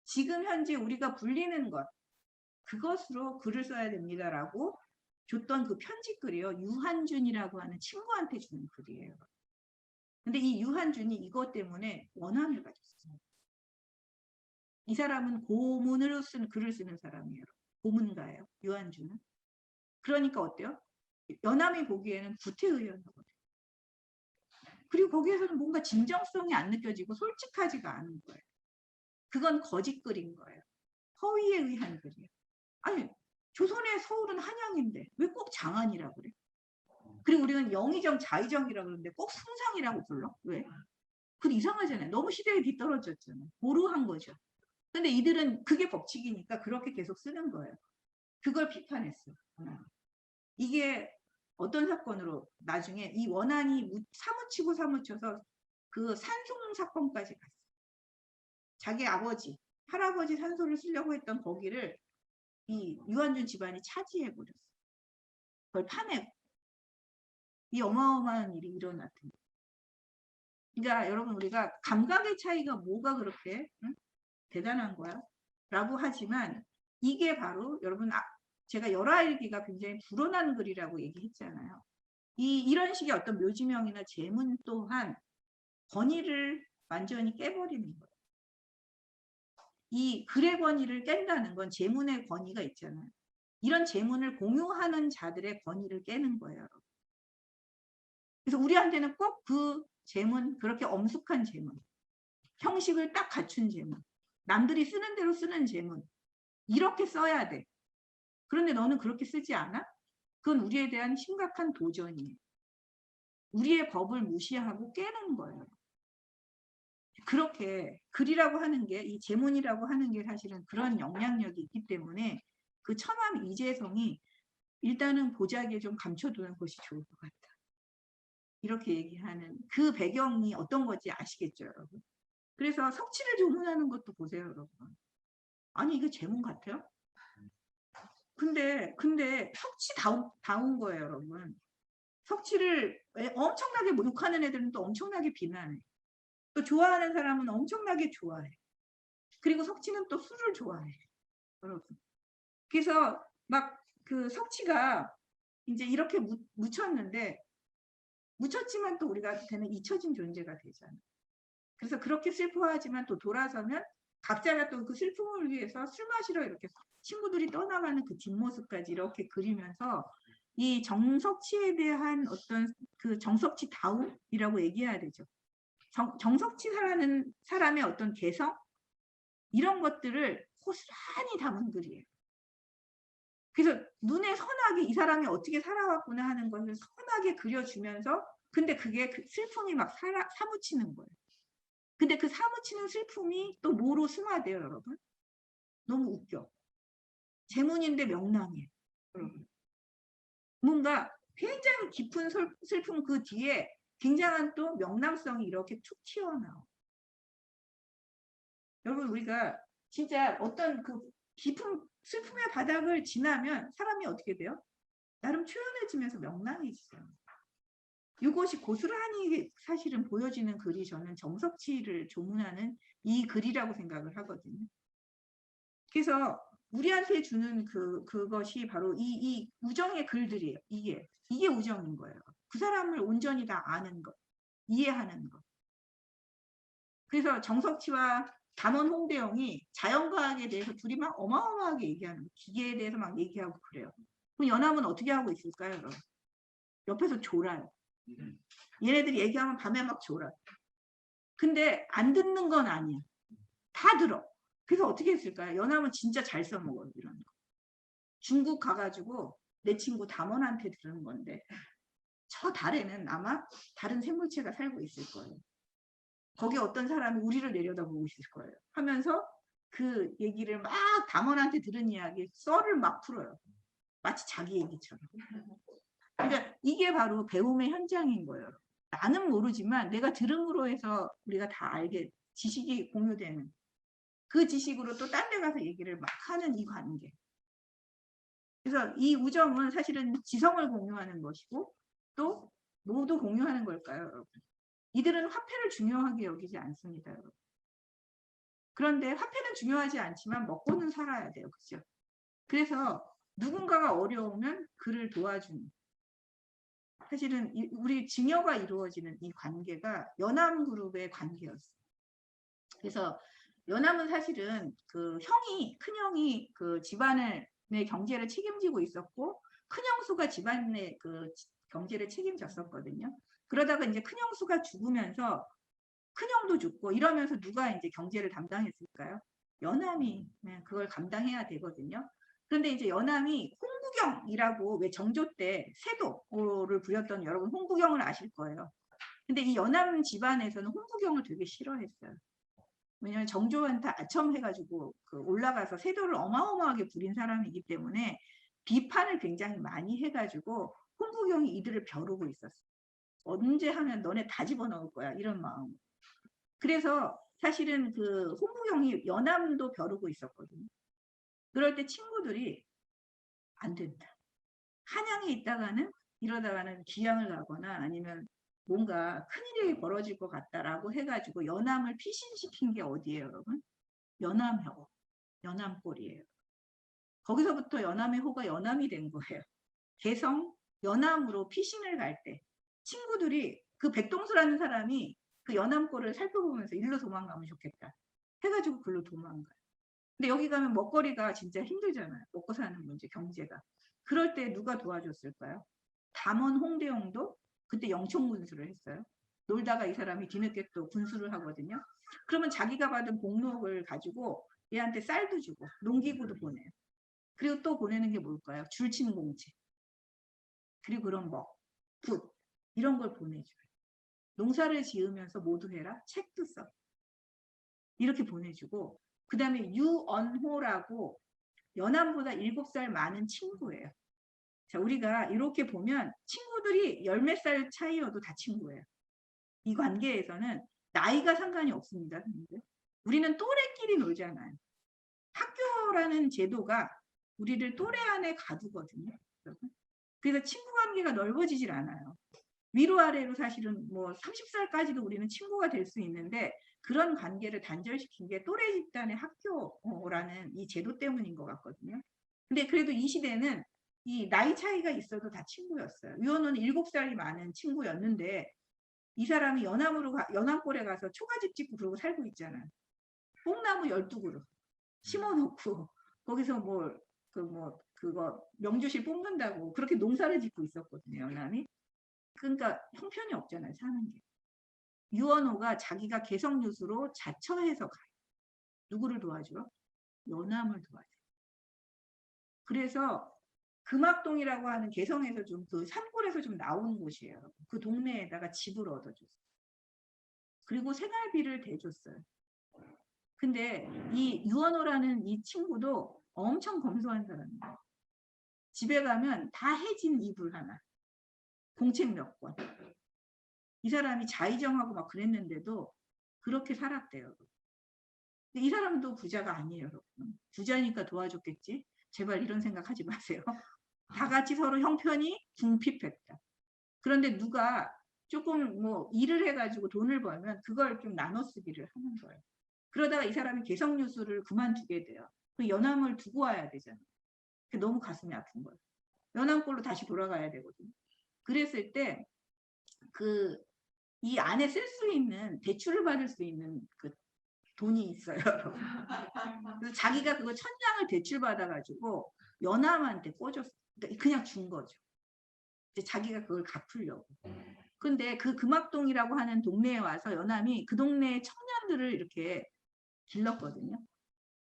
지금 현재 우리가 불리는 것 그것으로 글을 써야 됩니다라고 줬던 그 편지글이요. 유한준이라고 하는 친구한테 주는 글이에요. 근데 이 유한준이 이것 때문에 원한을 가졌어요. 이 사람은 고문으로 쓴 글을 쓰는 사람이에요. 고문가예요. 유한준은. 그러니까 어때요? 연암이 보기에는 구태의연하거든요. 그리고 거기에서는 뭔가 진정성이 안 느껴지고 솔직하지가 않은 거예요. 그건 거짓글인 거예요. 허위에 의한 글이에요. 아니 조선의 서울은 한양인데 왜 꼭 장안이라고 그래? 그리고 우리는 영의정, 자의정이라고 그러는데 꼭 숭상이라고 불러? 왜? 그건 이상하잖아요. 너무 시대에 뒤떨어졌잖아요. 보루한 거죠. 근데 이들은 그게 법칙이니까 그렇게 계속 쓰는 거예요. 그걸 비판했어요. 이게 어떤 사건으로 나중에 이 원한이 사무치고 사무쳐서 그 산송 사건까지 갔어요. 자기 아버지, 할아버지 산소를 쓰려고 했던 거기를 이 유한준 집안이 차지해버렸어요. 그걸 파내고 이 어마어마한 일이 일어났던 거예요. 그러니까 여러분 우리가 감각의 차이가 뭐가 그렇게 대단한 거야? 라고 하지만 이게 바로 여러분 제가 열화일기가 굉장히 불어난 글이라고 얘기했잖아요. 이런 식의 어떤 묘지명이나 제문 또한 권위를 완전히 깨버리는 거예요. 이 글의 권위를 깬다는 건 제문의 권위가 있잖아요. 이런 재문을 공유하는 자들의 권위를 깨는 거예요. 여러분. 그래서 우리한테는 꼭 그 재문, 그렇게 엄숙한 재문, 형식을 딱 갖춘 재문, 남들이 쓰는 대로 쓰는 재문, 이렇게 써야 돼. 그런데 너는 그렇게 쓰지 않아? 그건 우리에 대한 심각한 도전이에요. 우리의 법을 무시하고 깨는 거예요. 그렇게 글이라고 하는 게, 이 제문이라고 하는 게 사실은 그런 영향력이 있기 때문에 그 처남 이재성이 일단은 보자기에 좀 감춰두는 것이 좋을 것 같다. 이렇게 얘기하는 그 배경이 어떤 건지 아시겠죠, 여러분? 그래서 석치를 조문하는 것도 보세요, 여러분. 아니, 이거 제문 같아요? 근데 석치다운 거예요, 여러분. 석치를 엄청나게 욕하는 애들은 또 엄청나게 비난해. 또 좋아하는 사람은 엄청나게 좋아해. 그리고 석치는 또 술을 좋아해, 여러분. 그래서 막 그 석치가 이제 이렇게 묻혔는데, 묻혔지만 또 우리가 되는 잊혀진 존재가 되잖아. 그래서 그렇게 슬퍼하지만 또 돌아서면 각자가 또 그 슬픔을 위해서 술 마시러 이렇게 친구들이 떠나가는 그 뒷모습까지 이렇게 그리면서 이 정석치에 대한 어떤 그 정석치다움이라고 얘기해야 되죠. 정석치라는 사람의 어떤 개성, 이런 것들을 고스란히 담은 글이에요. 그래서 눈에 선하게 이 사람이 어떻게 살아왔구나 하는 것을 선하게 그려주면서, 근데 그게 그 슬픔이 막 사무치는 거예요. 근데 그 사무치는 슬픔이 또 뭐로 승화돼요, 여러분? 너무 웃겨. 제문인데 명랑해, 여러분. 뭔가 굉장히 깊은 슬픔 그 뒤에 굉장한 또 명랑성이 이렇게 툭 튀어나와. 여러분, 우리가 진짜 어떤 그 깊은 슬픔의 바닥을 지나면 사람이 어떻게 돼요? 나름 초연해지면서 명랑해지죠. 이것이 고스란히 사실은 보여지는 글이 저는 정석치를 조문하는 이 글이라고 생각을 하거든요. 그래서 우리한테 주는 그것이 바로 이 우정의 글들이에요. 이게 우정인 거예요. 그 사람을 온전히 다 아는 것, 이해하는 것. 그래서 정석치와 담원 홍대영이 자연과학에 대해서 둘이 막 어마어마하게 얘기하는 거예요. 기계에 대해서 막 얘기하고 그래요. 그럼 연합은 어떻게 하고 있을까요, 여러분? 옆에서 졸아요. 얘네들이 얘기하면 밤에 막 졸아요. 근데 안 듣는 건 아니야. 다 들어. 그래서 어떻게 했을까요? 연합은 진짜 잘 써먹어요, 이런 거. 중국 가가지고 내 친구 담원한테 들은 건데, 저 달에는 아마 다른 생물체가 살고 있을 거예요. 거기 어떤 사람이 우리를 내려다보고 있을 거예요. 하면서 그 얘기를 막 담원한테 들은 이야기, 썰을 막 풀어요. 마치 자기 얘기처럼. 그러니까 이게 바로 배움의 현장인 거예요. 나는 모르지만 내가 들음으로 해서 우리가 다 알게, 지식이 공유되는 그 지식으로 또 딴 데 가서 얘기를 막 하는 이 관계. 그래서 이 우정은 사실은 지성을 공유하는 것이고 또 뭐도 공유하는 걸까요, 여러분? 이들은 화폐를 중요하게 여기지 않습니다, 여러분. 그런데 화폐는 중요하지 않지만 먹고는 살아야 돼요, 그죠? 그래서 누군가가 어려우면 그를 도와주는, 사실은 우리 증여가 이루어지는 이 관계가 연암그룹의 관계였어요. 그래서 연암은 사실은 그 큰 형이 그 집안의 경제를 책임지고 있었고, 큰 형수가 집안의 그 경제를 책임졌었거든요. 그러다가 이제 큰 형수가 죽으면서 큰 형도 죽고 이러면서 누가 이제 경제를 담당했을까요? 연암이 그걸 감당해야 되거든요. 그런데 이제 연암이 홍구경이라고, 왜 정조 때 세도를 부렸던, 여러분 홍구경을 아실 거예요. 근데 이 연암 집안에서는 홍구경을 되게 싫어했어요. 왜냐하면 정조한테 아첨해가지고 그 올라가서 세도를 어마어마하게 부린 사람이기 때문에 비판을 굉장히 많이 해가지고 홍구경이 이들을 벼르고 있었어요. 언제 하면 너네 다 집어넣을 거야, 이런 마음. 그래서 사실은 그 홍구경이 연암도 벼르고 있었거든요. 그럴 때 친구들이 안 된다. 한양에 있다가는 이러다가는 기양을 가거나 아니면 뭔가 큰일이 벌어질 것 같다라고 해가지고 연암을 피신시킨 게 어디예요, 여러분? 연암호, 연암골이에요. 거기서부터 연암의 호가 연암이 된 거예요. 개성, 연암으로 피신을 갈 때 친구들이, 그 백동수라는 사람이 그 연암골을 살펴보면서 일로 도망가면 좋겠다 해가지고 글로 도망가요. 근데 여기 가면 먹거리가 진짜 힘들잖아요. 먹고 사는 문제, 경제가. 그럴 때 누가 도와줬을까요? 담원 홍대영도 그때 영천군수를 했어요. 놀다가 이 사람이 뒤늦게 또 군수를 하거든요. 그러면 자기가 받은 복록을 가지고 얘한테 쌀도 주고 농기구도 보내요. 그리고 또 보내는 게 뭘까요? 줄친 공채. 그리고 그런 굿 이런 걸 보내줘요. 농사를 지으면서 모두 해라. 책도 써. 이렇게 보내주고 그 다음에 유언호라고 연함보다 7살 많은 친구예요. 자, 우리가 이렇게 보면 친구들이 열 몇 살 차이여도 다 친구예요. 이 관계에서는 나이가 상관이 없습니다. 우리는 또래끼리 놀잖아요. 학교라는 제도가 우리를 또래 안에 가두거든요. 그래서 친구 관계가 넓어지질 않아요. 위로 아래로 사실은 뭐 30살까지도 우리는 친구가 될 수 있는데 그런 관계를 단절시킨 게 또래 집단의 학교라는 이 제도 때문인 것 같거든요. 근데 그래도 이 시대는 이 나이 차이가 있어도 다 친구였어요. 유언호는 7살이 많은 친구였는데 이 사람이 연암골에 가서 초가집 짓고 그러고 살고 있잖아요. 뽕나무 12그루 심어놓고 거기서 그거 명주실 뽑는다고 그렇게 농사를 짓고 있었거든요. 연암이. 그러니까 형편이 없잖아요. 사는 게. 유언호가 자기가 개성유수로 자처해서 가요. 누구를 도와줘요? 연암을 도와줘요. 그래서 금악동이라고 하는 개성에서 좀 그 산골에서 좀 나온 곳이에요. 그 동네에다가 집을 얻어줬어요. 그리고 생활비를 대줬어요. 근데 이 유언호라는 이 친구도 엄청 검소한 사람이에요. 집에 가면 다 해진 이불 하나. 공책 몇 권. 이 사람이 자의정하고 막 그랬는데도 그렇게 살았대요. 이 사람도 부자가 아니에요, 여러분. 부자니까 도와줬겠지? 제발 이런 생각하지 마세요. 다 같이 서로 형편이 궁핍했다. 그런데 누가 조금 뭐 일을 해가지고 돈을 벌면 그걸 좀 나눠 쓰기를 하는 거예요. 그러다가 이 사람이 개성유수를 그만두게 돼요. 그 연암을 두고 와야 되잖아요. 너무 가슴이 아픈 거예요. 연암골로 다시 돌아가야 되거든요. 그랬을 때 이 안에 쓸 수 있는 대출을 받을 수 있는 그 돈이 있어요. 그래서 자기가 그거 1000장을 대출 받아가지고 연암한테 꽂았어. 그냥 준 거죠. 이제 자기가 그걸 갚으려고. 근데 그 금악동이라고 하는 동네에 와서 연암이 그 동네의 청년들을 이렇게 길렀거든요.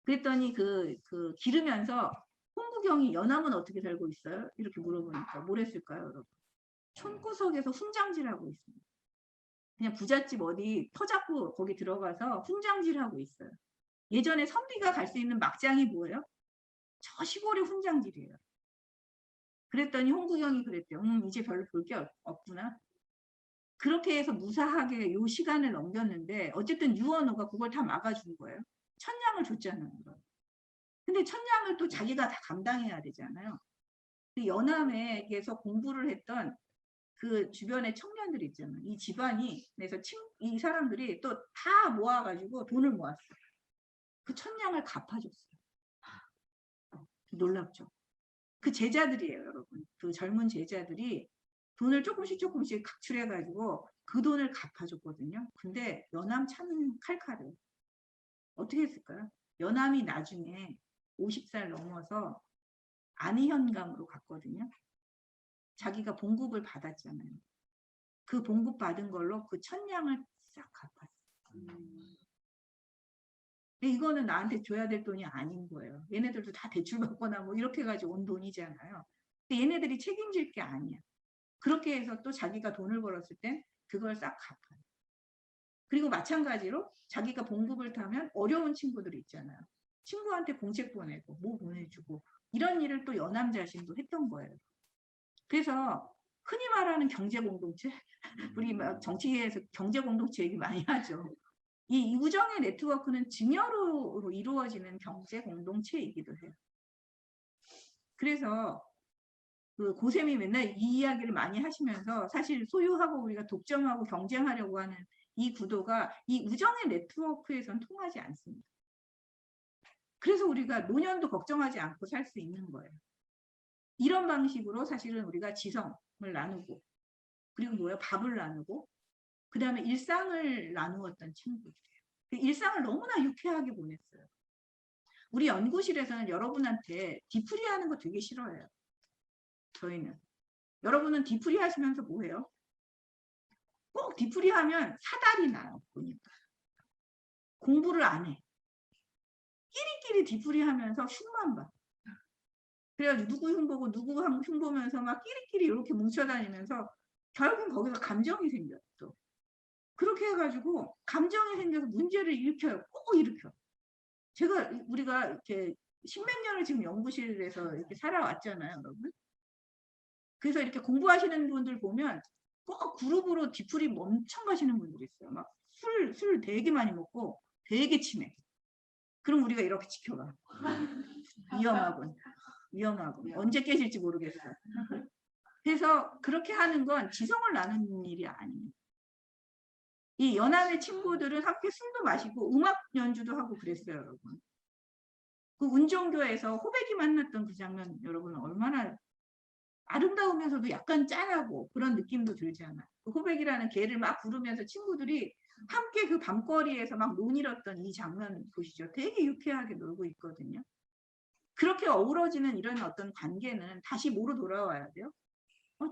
그랬더니 그 기르면서 홍구경이 연암은 어떻게 살고 있어요? 이렇게 물어보니까 뭘 했을까요, 여러분? 촌구석에서 훈장질하고 있습니다. 그냥 부잣집 어디 터잡고 거기 들어가서 훈장질하고 있어요. 예전에 선비가 갈 수 있는 막장이 뭐예요? 저 시골의 훈장질이에요. 그랬더니 홍구경이 그랬대요. 이제 별로 볼 게 없구나. 그렇게 해서 무사하게 요 시간을 넘겼는데 어쨌든 유언호가 그걸 다 막아준 거예요. 1000냥을 줬잖아요. 근데 1000냥을 또 자기가 다 감당해야 되잖아요. 그 연암에서 공부를 했던 그 주변의 청년들 있잖아요. 이 집안이 그래서 이 사람들이 또 다 모아가지고 돈을 모았어요. 그 1000냥을 갚아줬어요. 놀랍죠. 그 제자들이에요, 여러분. 그 젊은 제자들이 돈을 조금씩 각출해가지고 그 돈을 갚아줬거든요. 근데 연암 참 칼칼해요. 어떻게 했을까요? 연암이 나중에 50살 넘어서 안희현감으로 갔거든요. 자기가 봉급을 받았잖아요. 그 봉급 받은 걸로 그 1000냥을 싹 갚았어요. 이거는 나한테 줘야 될 돈이 아닌 거예요. 얘네들도 다 대출받거나 뭐 이렇게 해가지고 온 돈이잖아요. 근데 얘네들이 책임질 게 아니야. 그렇게 해서 또 자기가 돈을 벌었을 땐 그걸 싹 갚아요. 그리고 마찬가지로 자기가 봉급을 타면 어려운 친구들이 있잖아요. 친구한테 공책 보내고 뭐 보내주고 이런 일을 또 연암 자신도 했던 거예요. 그래서 흔히 말하는 경제공동체, 우리 정치계에서 경제공동체 얘기 많이 하죠. 이 우정의 네트워크는 증여로 이루어지는 경제공동체이기도 해요. 그래서 그 고쌤이 맨날 이 이야기를 많이 하시면서 사실 소유하고 우리가 독점하고 경쟁하려고 하는 이 구도가 이 우정의 네트워크에선 통하지 않습니다. 그래서 우리가 노년도 걱정하지 않고 살 수 있는 거예요. 이런 방식으로 사실은 우리가 지성을 나누고 그리고 뭐예요? 밥을 나누고 그 다음에 일상을 나누었던 친구들이에요. 일상을 너무나 유쾌하게 보냈어요. 우리 연구실에서는 여러분한테 뒤풀이 하는 거 되게 싫어해요. 저희는. 여러분은 뒤풀이 하시면서 뭐해요? 꼭 뒤풀이 하면 사달이 나요. 보니까. 공부를 안 해. 끼리끼리 뒤풀이 하면서 흉만 봐. 그래가지고 누구 흉보고 누구 흉보면서 막 끼리끼리 이렇게 뭉쳐다니면서 결국은 거기서 감정이 생겨요. 또. 그렇게 해가지고 감정이 생겨서 문제를 일으켜요. 꼭 일으켜. 우리가 이렇게 십몇 년을 지금 연구실에서 이렇게 살아왔잖아요, 여러분. 그래서 이렇게 공부하시는 분들 보면 꼭 그룹으로 뒤풀이 엄청 가시는 분들이 있어요. 막 술 되게 많이 먹고 되게 치매. 그럼 우리가 이렇게 지켜봐. 위험하군. 언제 깨질지 모르겠어요. 그래서 그렇게 하는 건 지성을 나누는 일이 아니에요. 이 연합의 친구들은 함께 술도 마시고 음악 연주도 하고 그랬어요, 여러분. 그 운정교에서 호백이 만났던 그 장면 여러분 얼마나 아름다우면서도 약간 짠하고 그런 느낌도 들잖아요. 그 호백이라는 개를 막 부르면서 친구들이 함께 그 밤거리에서 막 논일었던 이 장면 보시죠. 되게 유쾌하게 놀고 있거든요. 그렇게 어우러지는 이런 어떤 관계는 다시 뭐로 돌아와야 돼요?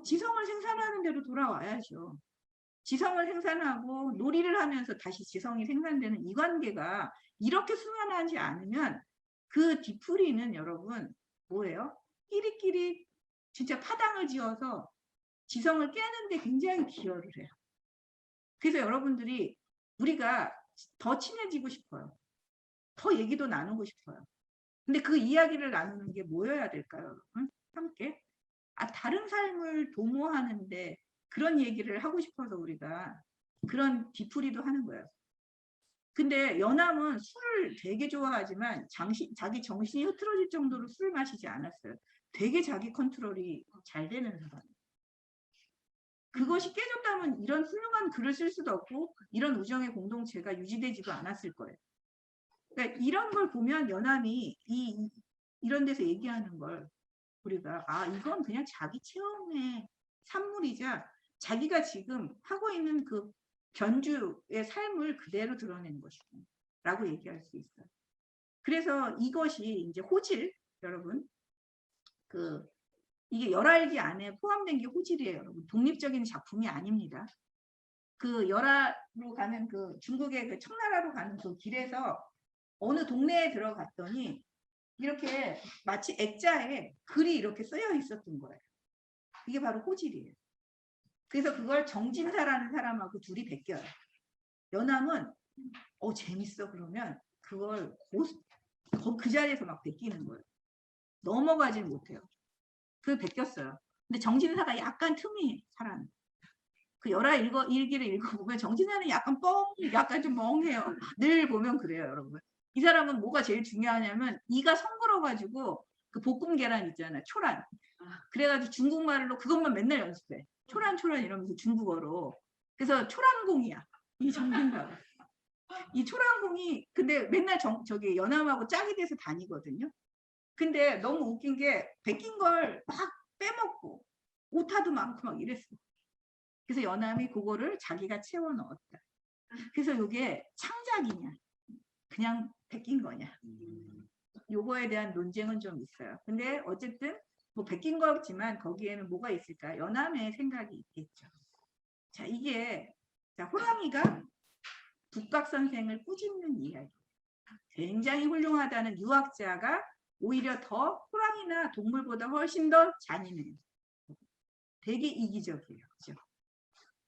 지성을 생산하는 대로 돌아와야죠. 지성을 생산하고 놀이를 하면서 다시 지성이 생산되는 이 관계가 이렇게 수면하지 않으면 그 뒤풀이는 여러분 뭐예요? 끼리끼리 진짜 파당을 지어서 지성을 깨는데 굉장히 기여를 해요. 그래서 여러분들이 우리가 더 친해지고 싶어요. 더 얘기도 나누고 싶어요. 근데 그 이야기를 나누는 게 뭐여야 될까요, 여러분? 함께? 다른 삶을 도모하는데 그런 얘기를 하고 싶어서 우리가 그런 뒤풀이도 하는 거예요. 근데 연암은 술을 되게 좋아하지만 자기 정신이 흐트러질 정도로 술을 마시지 않았어요. 되게 자기 컨트롤이 잘 되는 사람. 그것이 깨졌다면 이런 훌륭한 글을 쓸 수도 없고 이런 우정의 공동체가 유지되지도 않았을 거예요. 그러니까 이런 걸 보면 연암이 이런 데서 얘기하는 걸 우리가 이건 그냥 자기 체험의 산물이자 자기가 지금 하고 있는 그 견주의 삶을 그대로 드러낸 것이고 라고 얘기할 수 있어요. 그래서 이것이 이제 호질 여러분 이게 열알기 안에 포함된 게 호질이에요. 여러분. 독립적인 작품이 아닙니다. 그 열화로 가는 그 중국의 그 청나라로 가는 그 길에서 어느 동네에 들어갔더니 이렇게 마치 액자에 글이 이렇게 쓰여 있었던 거예요. 이게 바로 호질이에요. 그래서 그걸 정진사라는 사람하고 둘이 베껴요. 연암은 재밌어 그러면 그걸 그 자리에서 막 베끼는 거예요. 넘어가질 못해요. 그걸 베꼈어요. 근데 정진사가 약간 틈이 사람. 그 열화 일기를 읽어보면 정진사는 약간 좀 멍해요. 늘 보면 그래요, 여러분. 이 사람은 뭐가 제일 중요하냐면 이가 성그러가지고 그 볶음 계란 있잖아요. 초란. 그래가지고 중국말로 그것만 맨날 연습해. 초란 이러면서 중국어로. 그래서 초란공이야. 이 정진사가. 이 초란공이 근데 맨날 저기 연암하고 짝이 돼서 다니거든요. 근데 너무 웃긴 게 베낀 걸 막 빼먹고 오타도 많고 막 이랬어. 그래서 연암이 그거를 자기가 채워 넣었다. 그래서 이게 창작이냐 그냥 베낀 거냐 요거에 대한 논쟁은 좀 있어요. 근데 어쨌든 뭐 베낀 거지만 거기에는 뭐가 있을까? 연암의 생각이 있겠죠. 자 이게 호랑이가 북박 선생을 꾸짖는 이야기. 굉장히 훌륭하다는 유학자가 오히려 더 호랑이나 동물보다 훨씬 더 잔인해요. 되게 이기적이에요. 그죠?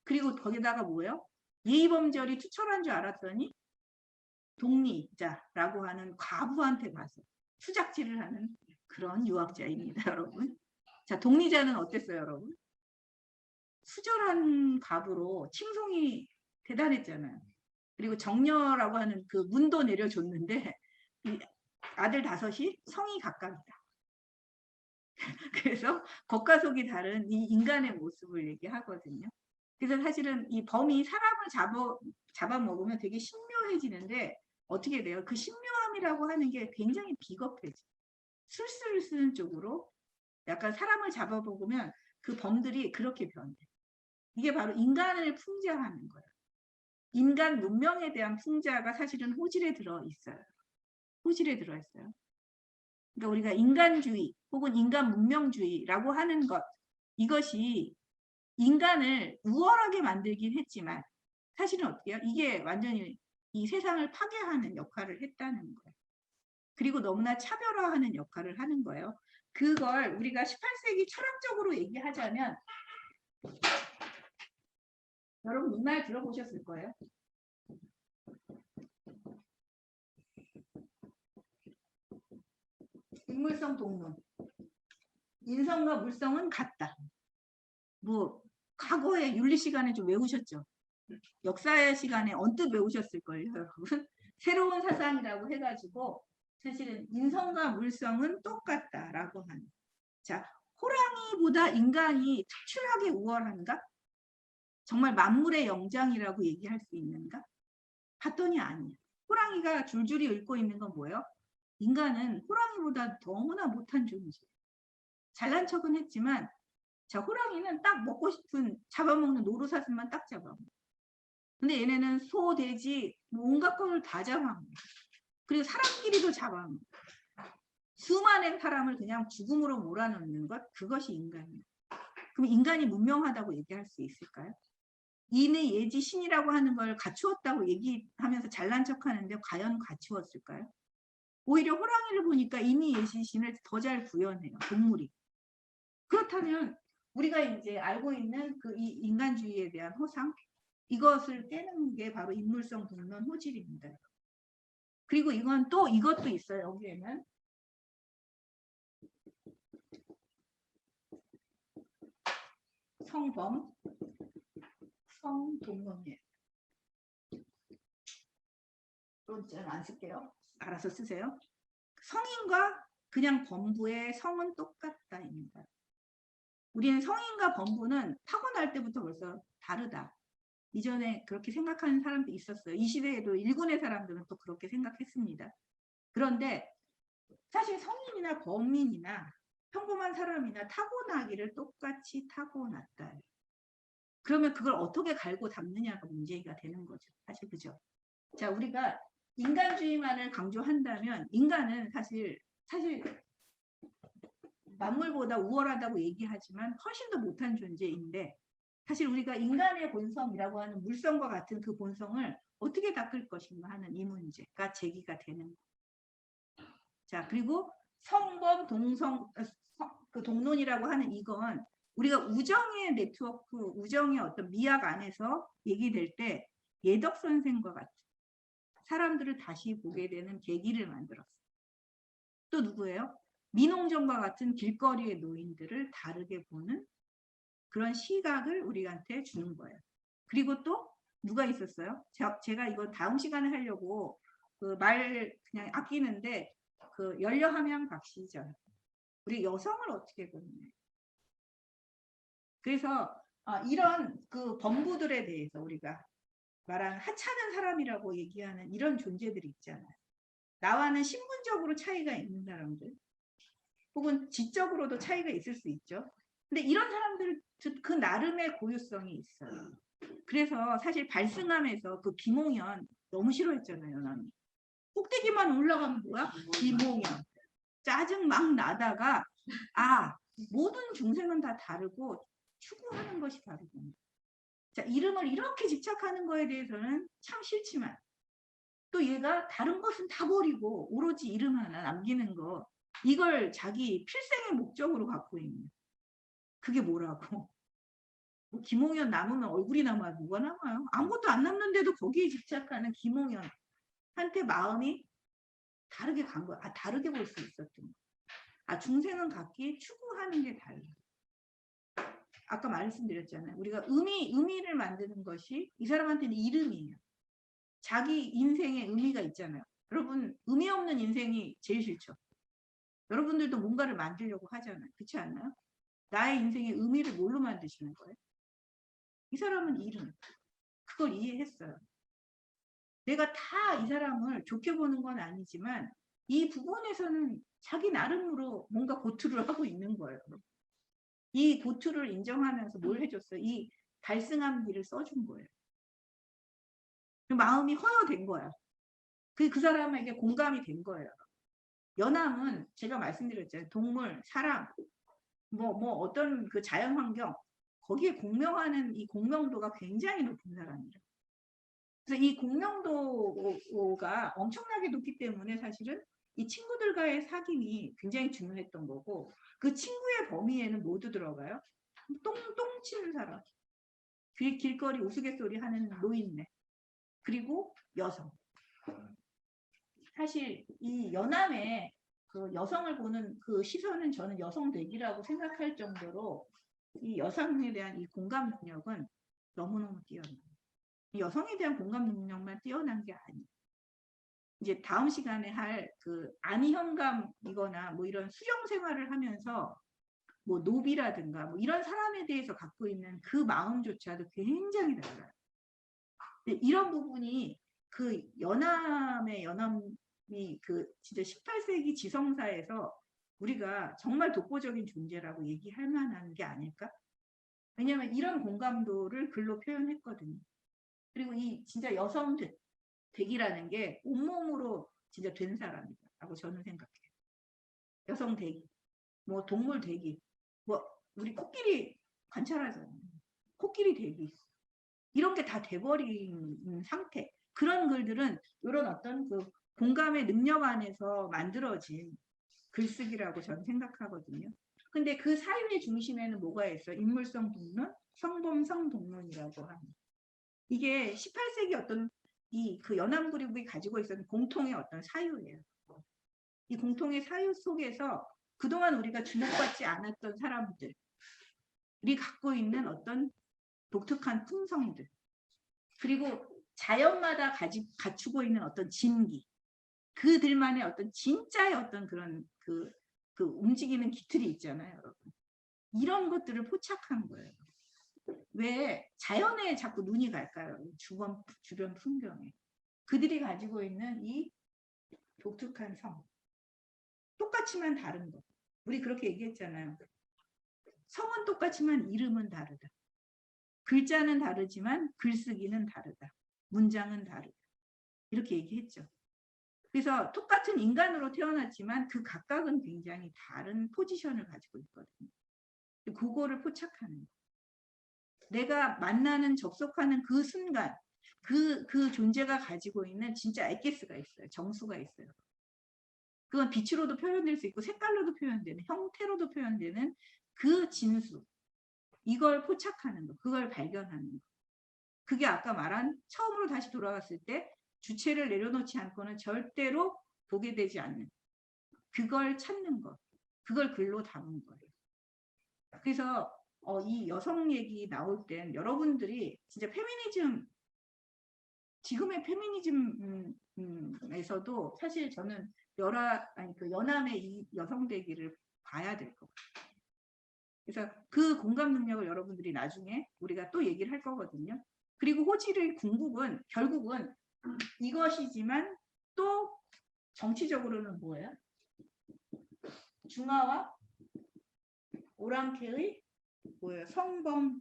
그리고 거기다가 뭐예요? 예의범절이 투철한 줄 알았더니 독리자라고 하는 과부한테 가서 수작질을 하는 그런 유학자입니다, 여러분. 자, 독리자는 어땠어요, 여러분? 수절한 갑으로 칭송이 대단했잖아요. 그리고 정녀라고 하는 그 문도 내려줬는데 아들 5이 성이 각각이다. 그래서 겉과 속이 다른 이 인간의 모습을 얘기하거든요. 그래서 사실은 이 범이 사람을 잡아먹으면 되게 신묘해지는데 어떻게 돼요? 그 신묘함이라고 하는 게 굉장히 비겁해져. 술수를 쓰는 쪽으로 약간 사람을 잡아먹으면 그 범들이 그렇게 변해. 이게 바로 인간을 풍자하는 거예요. 인간 문명에 대한 풍자가 사실은 호질에 들어있어요. 호질에 들어있어요. 그러니까 우리가 인간주의 혹은 인간 문명주의라고 하는 것, 이것이 인간을 우월하게 만들긴 했지만 사실은 어떻게 해요? 이게 완전히 이 세상을 파괴하는 역할을 했다는 거예요. 그리고 너무나 차별화하는 역할을 하는 거예요. 그걸 우리가 18세기 철학적으로 얘기하자면 여러분 이 말 들어보셨을 거예요. 인물성 동론. 인성과 물성은 같다. 뭐 과거에 윤리 시간에 좀 외우셨죠? 역사의 시간에 언뜻 외우셨을걸요, 여러분. 새로운 사상이라고 해가지고 사실은 인성과 물성은 똑같다라고 하는. 자, 호랑이보다 인간이 특출하게 우월한가? 정말 만물의 영장이라고 얘기할 수 있는가? 봤더니 아니야. 호랑이가 줄줄이 읊고 있는 건 뭐예요? 인간은 호랑이보다 너무나 못한 존재. 잘난 척은 했지만 자, 호랑이는 딱 먹고 싶은 잡아먹는 노루사슴만 딱 잡아먹어. 근데 얘네는 소, 돼지, 온갖 걸 다 잡아먹어. 그리고 사람끼리도 잡아먹어. 수많은 사람을 그냥 죽음으로 몰아넣는 것, 그것이 인간이에요. 그럼 인간이 문명하다고 얘기할 수 있을까요? 인의 예지 신이라고 하는 걸 갖추었다고 얘기하면서 잘난 척하는데 과연 갖추었을까요? 오히려 호랑이를 보니까 인의 예지 신을 더 잘 구현해요. 동물이. 그렇다면 우리가 이제 알고 있는 그 이 인간주의에 대한 허상, 이것을 깨는 게 바로 인물성 동론 호질입니다. 그리고 이건 또 이것도 있어요. 여기에는 성범, 성동론이에요. 저는 안 쓸게요. 알아서 쓰세요. 성인과 그냥 범부의 성은 똑같다입니다. 우리는 성인과 범부는 타고날 때부터 벌써 다르다. 이전에 그렇게 생각하는 사람도 있었어요. 이 시대에도 일본의 사람들은 또 그렇게 생각했습니다. 그런데 사실 성인이나 범인이나 평범한 사람이나 타고나기를 똑같이 타고났다. 그러면 그걸 어떻게 갈고 닦느냐가 문제가 되는 거죠. 사실 그죠? 자, 우리가 인간주의만을 강조한다면 인간은 사실 만물보다 우월하다고 얘기하지만 훨씬 더 못한 존재인데 사실 우리가 인간의 본성이라고 하는 물성과 같은 그 본성을 어떻게 닦을 것인가 하는 이 문제가 제기가 되는 거예요. 자, 그리고 성범 동성 그 동론이라고 하는 이건 우리가 우정의 네트워크, 우정의 어떤 미학 안에서 얘기될 때 예덕 선생과 같은 사람들을 다시 보게 되는 계기를 만들었어요. 또 누구예요? 민홍정과 같은 길거리의 노인들을 다르게 보는 그런 시각을 우리한테 주는 거예요. 그리고 또 누가 있었어요? 제가 이거 다음 시간에 하려고 그 말 그냥 아끼는데 그 열려하면 박시절. 우리 여성을 어떻게 보느냐. 그래서 이런 그 범부들에 대해서 우리가 말하는 하찮은 사람이라고 얘기하는 이런 존재들이 있잖아요. 나와는 신분적으로 차이가 있는 사람들 혹은 지적으로도 차이가 있을 수 있죠. 근데 이런 사람들 그 나름의 고유성이 있어요. 그래서 사실 발승함에서 그 김홍현 너무 싫어했잖아요. 나는 꼭대기만 올라가면 뭐야? 김홍현 짜증 막 나다가 모든 중생은 다 다르고 추구하는 것이 다르구나. 자, 이름을 이렇게 집착하는 거에 대해서는 참 싫지만 또 얘가 다른 것은 다 버리고 오로지 이름 하나 남기는 거, 이걸 자기 필생의 목적으로 갖고 있는, 그게 뭐라고. 뭐 김홍현 남으면 얼굴이 남아요. 뭐가 남아요? 아무것도 안 남는데도 거기에 집착하는 김홍현한테 마음이 다르게 간 거야. 다르게 볼 수 있었던 거. 중생은 각기 추구하는 게 달라. 아까 말씀드렸잖아요. 우리가 의미를 만드는 것이 이 사람한테는 이름이에요. 자기 인생에 의미가 있잖아요. 여러분, 의미 없는 인생이 제일 싫죠. 여러분들도 뭔가를 만들려고 하잖아요. 그렇지 않나요? 나의 인생의 의미를 뭘로 만드시는 거예요? 이 사람은 이름. 그걸 이해했어요. 내가 다 이 사람을 좋게 보는 건 아니지만 이 부분에서는 자기 나름으로 뭔가 고투를 하고 있는 거예요. 이 고투를 인정하면서 뭘 해줬어요? 이 달승한 길을 써준 거예요. 마음이 허여된 거야. 그 사람에게 공감이 된 거예요. 연암은 제가 말씀드렸잖아요. 동물, 사람, 뭐 어떤 그 자연 환경 거기에 공명하는 이 공명도가 굉장히 높은 사람이에요. 그래서 이 공명도가 엄청나게 높기 때문에 사실은 이 친구들과의 사귐이 굉장히 중요했던 거고, 그 친구의 범위에는 모두 들어가요. 똥 치는 사람, 길거리 우스갯소리 하는 노인네, 그리고 여성. 사실 이 연암에 그 여성을 보는 그 시선은 저는 여성 대기라고 생각할 정도로 이 여성에 대한 이 공감 능력은 너무너무 뛰어나요. 여성에 대한 공감 능력만 뛰어난 게 아니에요. 이제 다음 시간에 할 그 안희현감이거나 뭐 이런 수영 생활을 하면서 뭐 노비라든가 뭐 이런 사람에 대해서 갖고 있는 그 마음조차도 굉장히 달라요. 이런 부분이 그 연암이 그 진짜 18세기 지성사에서 우리가 정말 독보적인 존재라고 얘기할 만한 게 아닐까? 왜냐하면 이런 공감도를 글로 표현했거든요. 그리고 이 진짜 여성 대기라는 게 온몸으로 진짜 된 사람이라고 저는 생각해요. 여성 대기, 뭐 동물 대기, 뭐 우리 코끼리 관찰하잖아요. 코끼리 대기. 이런 게 다 돼버린 상태. 그런 글들은 이런 어떤 그 공감의 능력 안에서 만들어진 글쓰기라고 저는 생각하거든요. 근데 그 사유의 중심에는 뭐가 있어요? 인물성 동론, 성범성 동론이라고 합니다. 이게 18세기 어떤 이 그 연암 그룹이 가지고 있었던 공통의 어떤 사유예요. 이 공통의 사유 속에서 그동안 우리가 주목받지 않았던 사람들이 갖고 있는 어떤 독특한 품성들, 그리고 자연마다 갖추고 있는 어떤 진기, 그들만의 어떤 진짜의 어떤 그런 그 움직이는 기틀이 있잖아요, 여러분. 이런 것들을 포착한 거예요. 왜 자연에 자꾸 눈이 갈까요? 주변 풍경에. 그들이 가지고 있는 이 독특한 성. 똑같지만 다른 것. 우리 그렇게 얘기했잖아요. 성은 똑같지만 이름은 다르다. 글자는 다르지만 글쓰기는 다르다. 문장은 다르다. 이렇게 얘기했죠. 그래서 똑같은 인간으로 태어났지만 그 각각은 굉장히 다른 포지션을 가지고 있거든요. 그거를 포착하는 거예요. 내가 만나는 접속하는 그 순간 그 존재가 가지고 있는 진짜 엑기스가 있어요. 정수가 있어요. 그건 빛으로도 표현될 수 있고 색깔로도 표현되는, 형태로도 표현되는 그 진수. 이걸 포착하는 거, 그걸 발견하는 거. 그게 아까 말한 처음으로 다시 돌아갔을 때 주체를 내려놓지 않고는 절대로 보게 되지 않는, 그걸 찾는 것, 그걸 글로 담은 거예요. 그래서 이 여성 얘기 나올 땐 여러분들이 진짜 페미니즘, 지금의 페미니즘에서도 사실 저는 그 연암의 이 여성 대기를 봐야 될 것 같아요. 그래서 그 공감 능력을 여러분들이 나중에 우리가 또 얘기를 할 거거든요. 그리고 호질의 궁극은 결국은 이것이지만 또 정치적으로는 뭐예요? 중화와 오랑캐의 뭐예요? 성범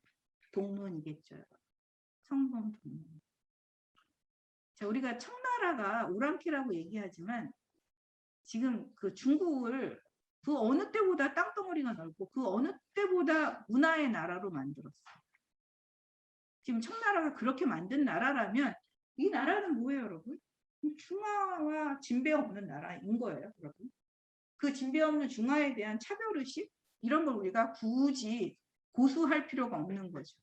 동론이겠죠. 성범 동론. 자, 우리가 청나라가 오랑캐라고 얘기하지만 지금 그 중국을 그 어느 때보다 땅덩어리가 넓고 그 어느 때보다 문화의 나라로 만들었어요. 지금 청나라가 그렇게 만든 나라라면 이 나라는 뭐예요, 여러분? 중화와 진배 없는 나라인 거예요, 여러분. 그 진배 없는 중화에 대한 차별의식 이런 걸 우리가 굳이 고수할 필요가 없는 거죠.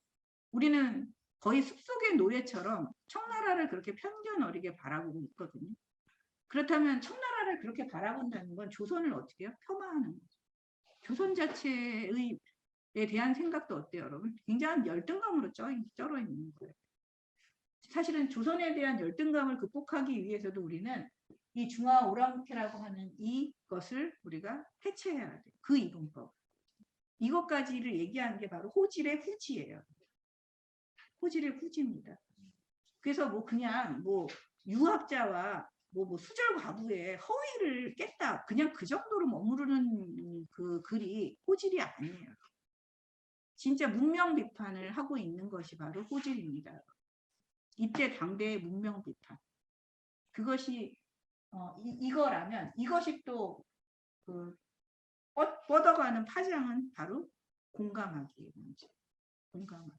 우리는 거의 숲속의 노예처럼 청나라를 그렇게 편견 어리게 바라보고 있거든요. 그렇다면 청나라를 그렇게 바라본다는 건 조선을 어떻게 해요? 폄하하는 거죠. 조선 자체에 대한 생각도 어때요, 여러분? 굉장한 열등감으로 쩔어 있는 거예요. 사실은 조선에 대한 열등감을 극복하기 위해서도 우리는 이 중화 오랑캐라고 하는 이것을 우리가 해체해야 돼요. 그 이분법. 이것까지를 얘기하는 게 바로 호질의 후지예요. 호질의 후지입니다. 그래서 뭐 그냥 뭐 유학자와 뭐 수절 과부의 허위를 깼다. 그냥 그 정도로 머무르는 그 글이 호질이 아니에요. 진짜 문명 비판을 하고 있는 것이 바로 호질입니다. 이때 당대의 문명 비판. 그것이 이거라면 이것이 또 그 뻗어가는 파장은 바로 공감하기의 문제. 공감하기.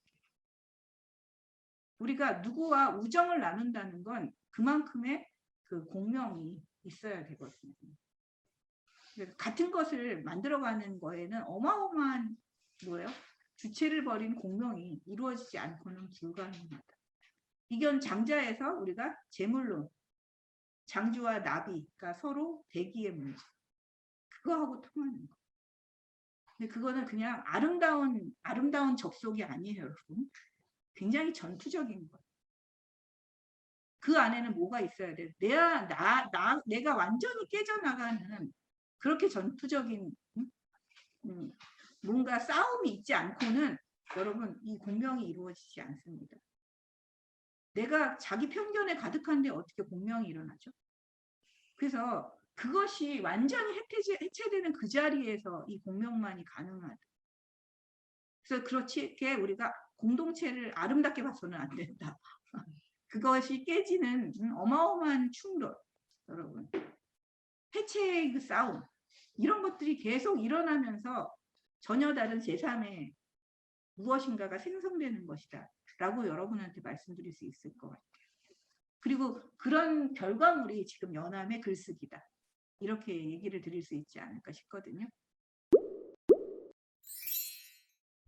우리가 누구와 우정을 나눈다는 건 그만큼의 그 공명이 있어야 되거든요. 같은 것을 만들어가는 거에는 어마어마한 뭐예요? 주체를 버린 공명이 이루어지지 않고는 불가능하다. 이건 장자에서 우리가 제물론, 장주와 나비가 서로 대기의 문제. 그거하고 통하는 거. 근데 그거는 그냥 아름다운 접속이 아니에요, 여러분. 굉장히 전투적인 거예요. 그 안에는 뭐가 있어야 돼? 내가 완전히 깨져나가는 그렇게 전투적인 뭔가 싸움이 있지 않고는 여러분 이 공명이 이루어지지 않습니다. 내가 자기 편견에 가득한데 어떻게 공명이 일어나죠? 그래서 그것이 완전히 해체되는 그 자리에서 이 공명만이 가능하다. 그래서 그렇게 우리가 공동체를 아름답게 봐서는 안 된다. 그것이 깨지는 어마어마한 충돌, 여러분. 해체의 그 싸움, 이런 것들이 계속 일어나면서 전혀 다른 제3의 무엇인가가 생성되는 것이다. 라고 여러분한테 말씀드릴 수 있을 것 같아요. 그리고 그런 결과물이 지금 연암의 글쓰기다. 이렇게 얘기를 드릴 수 있지 않을까 싶거든요.